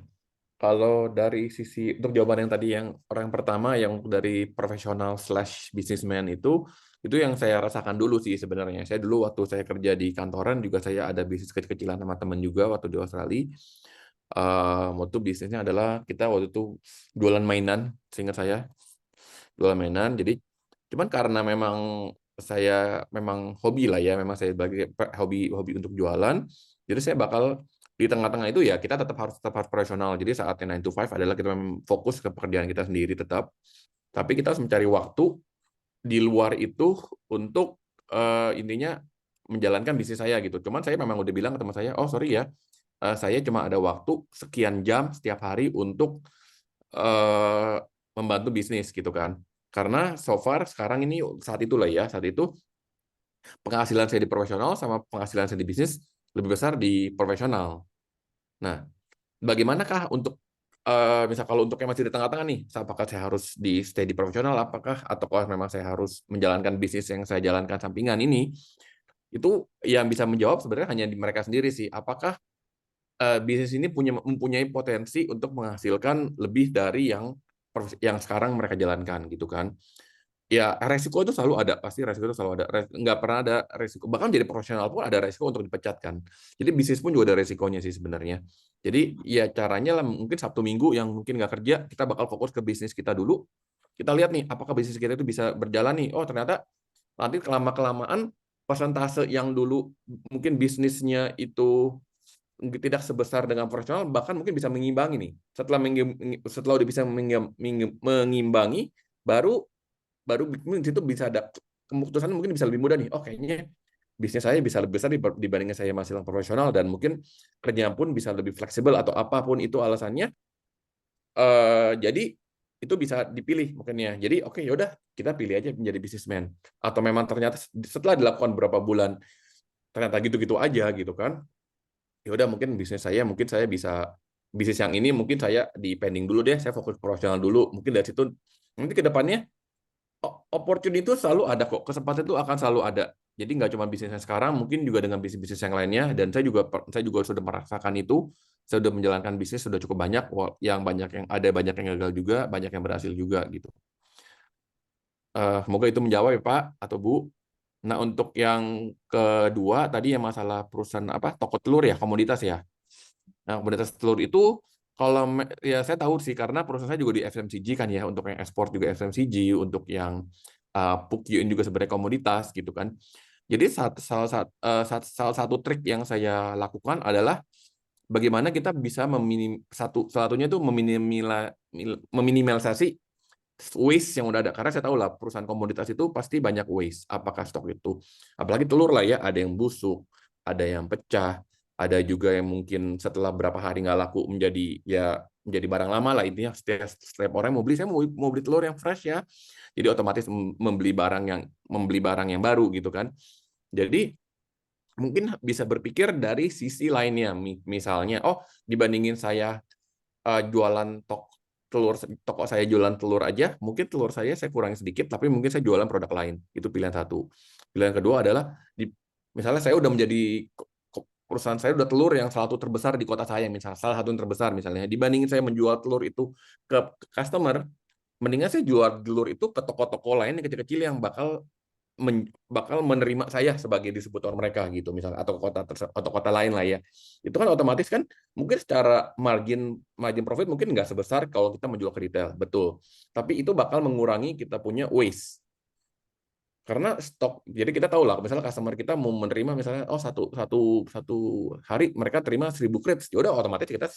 Kalau dari sisi untuk jawaban yang tadi yang orang pertama yang dari profesional / businessman itu yang saya rasakan dulu sih sebenarnya. Saya dulu waktu saya kerja di kantoran juga saya ada bisnis kecil-kecilan sama teman juga waktu di Australia. Waktu bisnisnya adalah kita waktu itu jualan mainan, seingat saya jualan mainan. Jadi cuman karena memang saya memang hobi lah ya, memang saya bagi hobi untuk jualan. Jadi saya bakal di tengah-tengah itu ya kita tetap harus profesional. Jadi saatnya 9 to 5 adalah kita memang fokus ke pekerjaan kita sendiri tetap. Tapi kita harus mencari waktu di luar itu untuk intinya menjalankan bisnis saya gitu. Cuman saya memang udah bilang ke teman saya, oh sorry ya, saya cuma ada waktu sekian jam setiap hari untuk membantu bisnis gitu kan. Karena so far sekarang ini saat itu penghasilan saya di profesional sama penghasilan saya di bisnis lebih besar di profesional. Nah, bagaimanakah untuk misal kalau untuk yang masih di tengah-tengah nih, apakah saya harus stay di profesional, atau memang saya harus menjalankan bisnis yang saya jalankan sampingan ini? Itu yang bisa menjawab sebenarnya hanya di mereka sendiri sih. Apakah bisnis ini mempunyai potensi untuk menghasilkan lebih dari yang sekarang mereka jalankan gitu kan? Ya, resiko itu selalu ada, pasti resiko itu selalu ada. Nggak pernah ada resiko, bahkan jadi profesional pun ada resiko untuk dipecat kan. Jadi bisnis pun juga ada resikonya sih sebenarnya. Jadi ya caranya lah mungkin Sabtu Minggu yang mungkin nggak kerja, kita bakal fokus ke bisnis kita dulu. Kita lihat nih, apakah bisnis kita itu bisa berjalan nih. Oh ternyata nanti kelama-kelamaan persentase yang dulu mungkin bisnisnya itu tidak sebesar dengan profesional, bahkan mungkin bisa mengimbangi nih. Setelah udah bisa mengimbangi, baru itu bisa ada keputusan mungkin bisa lebih mudah nih. Oh kayaknya bisnis saya bisa lebih besar dibandingkan saya masih profesional dan mungkin kerjanya pun bisa lebih fleksibel atau apapun itu alasannya. Jadi itu bisa dipilih mungkinnya. Jadi oke yaudah kita pilih aja menjadi bisnismen. Atau memang ternyata setelah dilakukan beberapa bulan ternyata gitu-gitu aja gitu kan. Ya udah mungkin mungkin saya bisa bisnis yang ini mungkin saya di pending dulu deh, saya fokus profesional dulu. Mungkin dari situ nanti ke depannya opportunity itu selalu ada kok, kesempatan itu akan selalu ada. Jadi nggak cuma bisnisnya sekarang, mungkin juga dengan bisnis-bisnis yang lainnya. Dan saya juga sudah merasakan itu. Saya sudah menjalankan bisnis sudah cukup banyak, banyak yang gagal juga, banyak yang berhasil juga gitu. Semoga itu menjawab ya Pak atau Bu. Nah untuk yang kedua tadi yang masalah perusahaan apa toko telur ya komoditas ya. Nah komoditas telur itu kalau ya saya tahu sih karena perusahaan saya juga di FMCG kan ya untuk yang ekspor juga FMCG untuk yang Pukyo juga sebenarnya komoditas gitu kan. Jadi salah satu trik yang saya lakukan adalah bagaimana kita bisa salah satunya itu meminimalisasi waste yang udah ada. Karena saya tahu lah perusahaan komoditas itu pasti banyak waste. Apakah stok itu, apalagi telur lah ya, ada yang busuk, ada yang pecah, ada juga yang mungkin setelah berapa hari nggak laku menjadi barang lama lah intinya. Setiap orang mau beli, saya mau beli telur yang fresh ya. Jadi otomatis membeli barang yang baru gitu kan. Jadi mungkin bisa berpikir dari sisi lainnya, misalnya, dibandingin saya jualan toko saya jualan telur aja, mungkin telur saya kurangi sedikit, tapi mungkin saya jualan produk lain. Itu pilihan satu. Pilihan kedua adalah, misalnya saya udah menjadi perusahaan saya udah telur yang salah satu terbesar di kota saya, misalnya salah satu yang terbesar misalnya, dibandingin saya menjual telur itu ke customer, mendingan saya jual telur itu ke toko-toko lain yang kecil-kecil yang bakal menerima saya sebagai distributor mereka gitu misalnya atau kota lain lah ya. Itu kan otomatis kan mungkin secara margin profit mungkin nggak sebesar kalau kita menjual ke retail, betul. Tapi itu bakal mengurangi kita punya waste. Karena stok, jadi kita tahu lah, misalnya customer kita mau menerima misalnya satu hari mereka terima 1000 crates, ya udah otomatis kita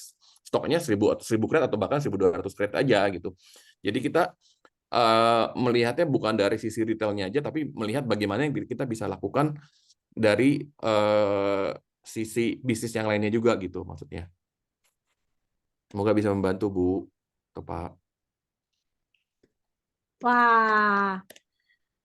stoknya 1000 crate atau bahkan 1200 crate aja gitu. Jadi kita melihatnya bukan dari sisi retailnya aja, tapi melihat bagaimana yang kita bisa lakukan dari sisi bisnis yang lainnya juga gitu maksudnya. Semoga bisa membantu Bu atau Pak. Wah,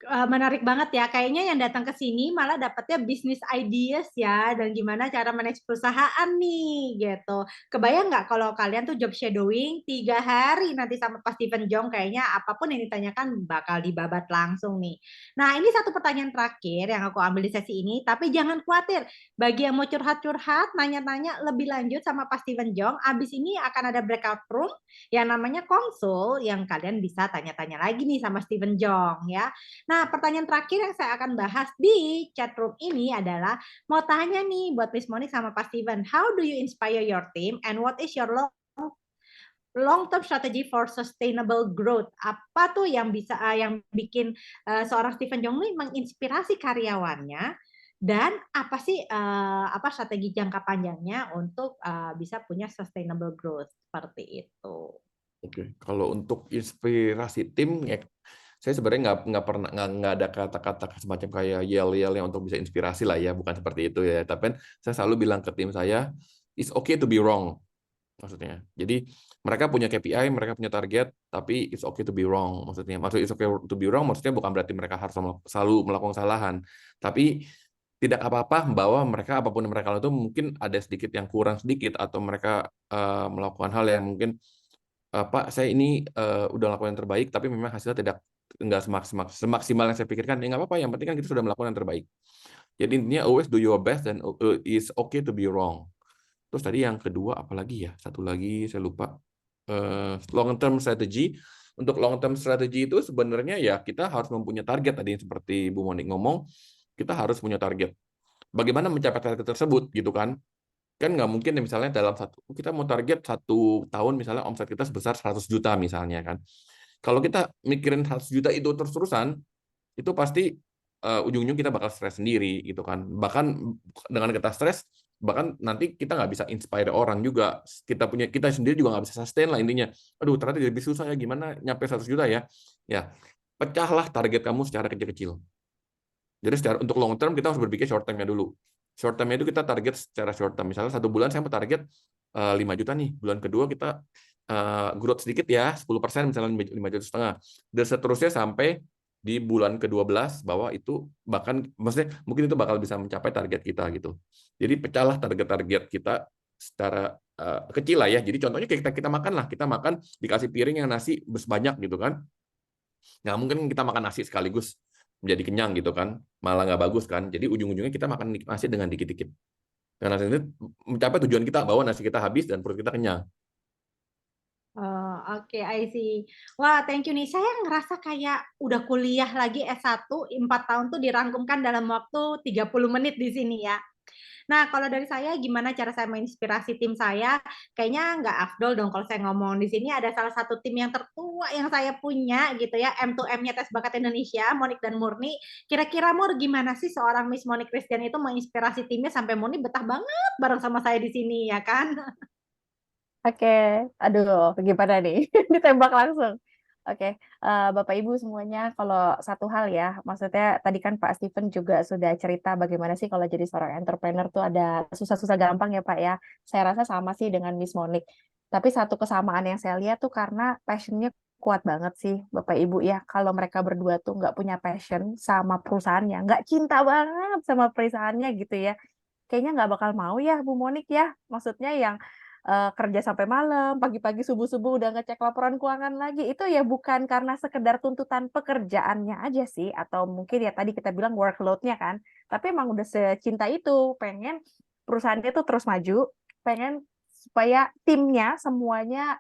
menarik banget ya. Kayaknya yang datang ke sini malah dapatnya bisnis ideas ya, dan gimana cara manage perusahaan nih, gitu. Kebayang nggak kalau kalian tuh job shadowing 3 hari nanti sama Pak Steven Jong, kayaknya apapun yang ditanyakan bakal dibabat langsung nih. Nah, ini satu pertanyaan terakhir yang aku ambil di sesi ini, tapi jangan khawatir. Bagi yang mau curhat-curhat, nanya-nanya lebih lanjut sama Pak Steven Jong, abis ini akan ada breakout room yang namanya konsul, yang kalian bisa tanya-tanya lagi nih sama Steven Jong ya. Nah, pertanyaan terakhir yang saya akan bahas di chat room ini adalah mau tanya nih buat Miss Monique sama Pak Steven, how do you inspire your team and what is your long-term strategy for sustainable growth? Apa tuh yang bisa yang bikin seorang Steven Jong ini menginspirasi karyawannya, dan apa sih apa strategi jangka panjangnya untuk bisa punya sustainable growth seperti itu? Oke, kalau untuk inspirasi tim ya saya sebenarnya nggak ada kata-kata semacam kayak yel-yel yang untuk bisa inspirasi lah ya, bukan seperti itu ya. Tapi saya selalu bilang ke tim saya, it's okay to be wrong. Maksudnya, jadi mereka punya KPI, mereka punya target, tapi it's okay to be wrong. Maksudnya it's okay to be wrong, maksudnya bukan berarti mereka harus selalu melakukan kesalahan, tapi tidak apa-apa bahwa mereka apapun yang mereka lakukan itu mungkin ada sedikit yang kurang sedikit, atau mereka melakukan hal yang mungkin Pak, saya ini udah lakukan yang terbaik, tapi memang hasilnya nggak semaksimal yang saya pikirkan. Ya nggak apa-apa, yang penting kan kita sudah melakukan yang terbaik. Jadi intinya always do your best dan it's okay to be wrong. Terus tadi yang kedua apalagi ya? Satu lagi saya lupa. Long term strategy. Untuk long term strategy itu sebenarnya ya kita harus mempunyai target tadi seperti Bu Monique ngomong, kita harus punya target. Bagaimana mencapai target tersebut gitu kan? Kan nggak mungkin ya misalnya kita mau target 1 tahun misalnya omset kita sebesar 100 juta misalnya kan. Kalau kita mikirin 100 juta itu terus-terusan, itu pasti ujung-ujung kita bakal stres sendiri gitu kan. Bahkan dengan kita stres, bahkan nanti kita nggak bisa inspire orang juga. Kita sendiri juga nggak bisa sustain lah intinya. Aduh, ternyata lebih susah ya, gimana nyampe 100 juta ya. Ya, pecahlah target kamu secara kecil-kecil. Jadi untuk long term kita harus berpikir short term-nya dulu. Short term-nya itu kita target secara short term. Misalnya 1 bulan saya mau target 5 juta nih. Bulan kedua kita growth sedikit ya, 10%, misalnya 5,5 juta. Dan seterusnya sampai di bulan ke-12 bahwa itu bahkan maksudnya mungkin itu bakal bisa mencapai target kita gitu. Jadi pecahlah target-target kita secara kecil lah ya. Jadi contohnya kita makan lah, kita makan dikasih piring yang nasi banyak gitu kan. Nggak mungkin kita makan nasi sekaligus menjadi kenyang gitu kan, malah nggak bagus kan. Jadi ujung-ujungnya kita makan nasi dengan dikit-dikit. Karena nasi itu mencapai tujuan kita bahwa nasi kita habis dan perut kita kenyang. Oh, oke, I see. Wah, thank you nih. Saya ngerasa kayak udah kuliah lagi S1, 4 tahun tuh dirangkumkan dalam waktu 30 menit di sini ya. Nah, kalau dari saya gimana cara saya menginspirasi tim saya? Kayaknya nggak afdol dong kalau saya ngomong di sini ada salah satu tim yang tertua yang saya punya gitu ya, M2M-nya Tes Bakat Indonesia, Monik dan Murni. Kira-kira Mur gimana sih seorang Miss Monik Christian itu menginspirasi timnya sampai Murni betah banget bareng sama saya di sini ya kan? Oke, aduh, gimana nih? Ditembak langsung. Oke, Bapak Ibu semuanya, kalau satu hal ya, maksudnya tadi kan Pak Steven juga sudah cerita bagaimana sih kalau jadi seorang entrepreneur tuh ada susah-susah gampang ya Pak ya. Saya rasa sama sih dengan Miss Monik. Tapi satu kesamaan yang saya lihat tuh karena passionnya kuat banget sih Bapak Ibu ya. Kalau mereka berdua tuh nggak punya passion sama perusahaannya, nggak cinta banget sama perusahaannya gitu ya, kayaknya nggak bakal mau ya Bu Monik ya. Maksudnya yang kerja sampai malam, pagi-pagi subuh-subuh udah ngecek laporan keuangan lagi. Itu ya bukan karena sekedar tuntutan pekerjaannya aja sih, atau mungkin ya tadi kita bilang workload-nya kan. Tapi emang udah secinta itu, pengen perusahaannya tuh terus maju, pengen supaya timnya semuanya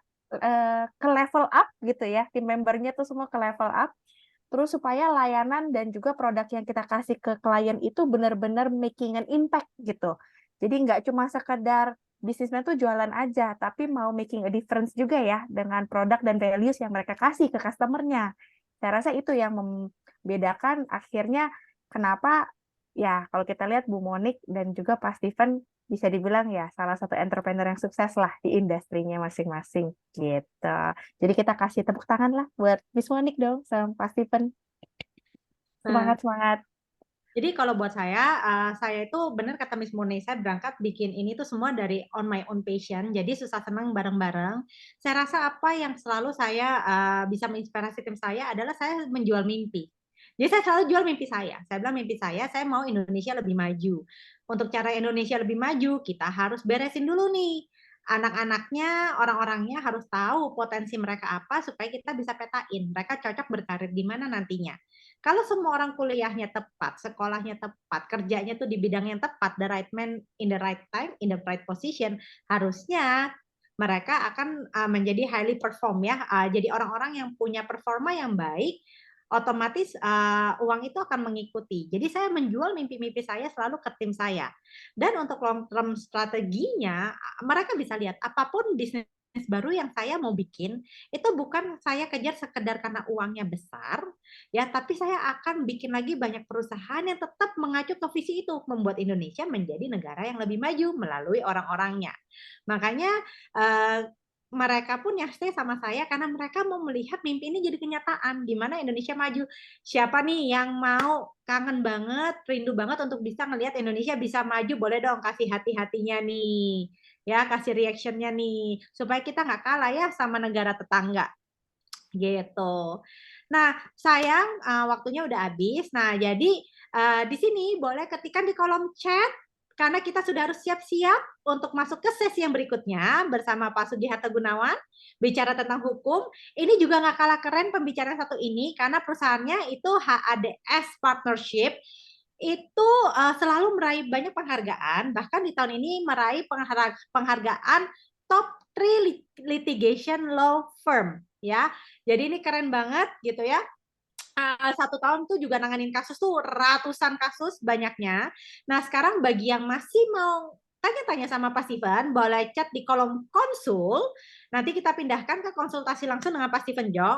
ke level up gitu ya, tim membernya tuh semua ke level up. Terus supaya layanan dan juga produk yang kita kasih ke klien itu benar-benar making an impact gitu. Jadi nggak cuma sekedar bisnisnya tuh jualan aja, tapi mau making a difference juga ya dengan produk dan values yang mereka kasih ke customer-nya. Saya rasa itu yang membedakan akhirnya kenapa ya kalau kita lihat Bu Monik dan juga Pak Steven bisa dibilang ya salah satu entrepreneur yang sukses lah di industrinya masing-masing gitu. Jadi kita kasih tepuk tangan lah buat Miss Monik dong sama Pak Steven. Semangat, semangat. Jadi kalau buat saya itu benar kata Miss Murni, saya berangkat bikin ini tuh semua dari on my own passion, jadi susah senang bareng-bareng. Saya rasa apa yang selalu saya bisa menginspirasi tim saya adalah saya menjual mimpi. Jadi saya selalu jual mimpi saya. Saya bilang mimpi saya mau Indonesia lebih maju. Untuk cara Indonesia lebih maju, kita harus beresin dulu nih. Anak-anaknya, orang-orangnya harus tahu potensi mereka apa supaya kita bisa petain. Mereka cocok berkarir di mana nantinya. Kalau semua orang kuliahnya tepat, sekolahnya tepat, kerjanya tuh di bidang yang tepat, the right man in the right time, in the right position, harusnya mereka akan menjadi highly perform ya. Jadi orang-orang yang punya performa yang baik, otomatis uang itu akan mengikuti. Jadi saya menjual mimpi-mimpi saya selalu ke tim saya. Dan untuk long term strateginya, mereka bisa lihat apapun bisnis baru yang saya mau bikin, itu bukan saya kejar sekedar karena uangnya besar, ya, tapi saya akan bikin lagi banyak perusahaan yang tetap mengacu ke visi itu, membuat Indonesia menjadi negara yang lebih maju melalui orang-orangnya. Makanya mereka pun ya stay sama saya karena mereka mau melihat mimpi ini jadi kenyataan, di mana Indonesia maju. Siapa nih yang mau kangen banget, rindu banget untuk bisa ngelihat Indonesia bisa maju, boleh dong kasih hati-hatinya nih, ya kasih reactionnya nih, supaya kita nggak kalah ya sama negara tetangga, gitu. Nah, sayang waktunya udah habis. Nah, jadi di sini boleh ketikkan di kolom chat karena kita sudah harus siap-siap untuk masuk ke sesi yang berikutnya bersama Pak Sugiharto Gunawan, bicara tentang hukum. Ini juga nggak kalah keren pembicaraan satu ini karena perusahaannya itu HADS Partnership, itu selalu meraih banyak penghargaan, bahkan di tahun ini meraih penghargaan top 3 litigation law firm ya. Jadi ini keren banget gitu ya. 1 tahun tuh juga nanganin kasus tuh ratusan kasus banyaknya. Nah sekarang bagi yang masih mau tanya-tanya sama Pak Steven, boleh chat di kolom konsul. Nanti kita pindahkan ke konsultasi langsung dengan Pak Steven Jong.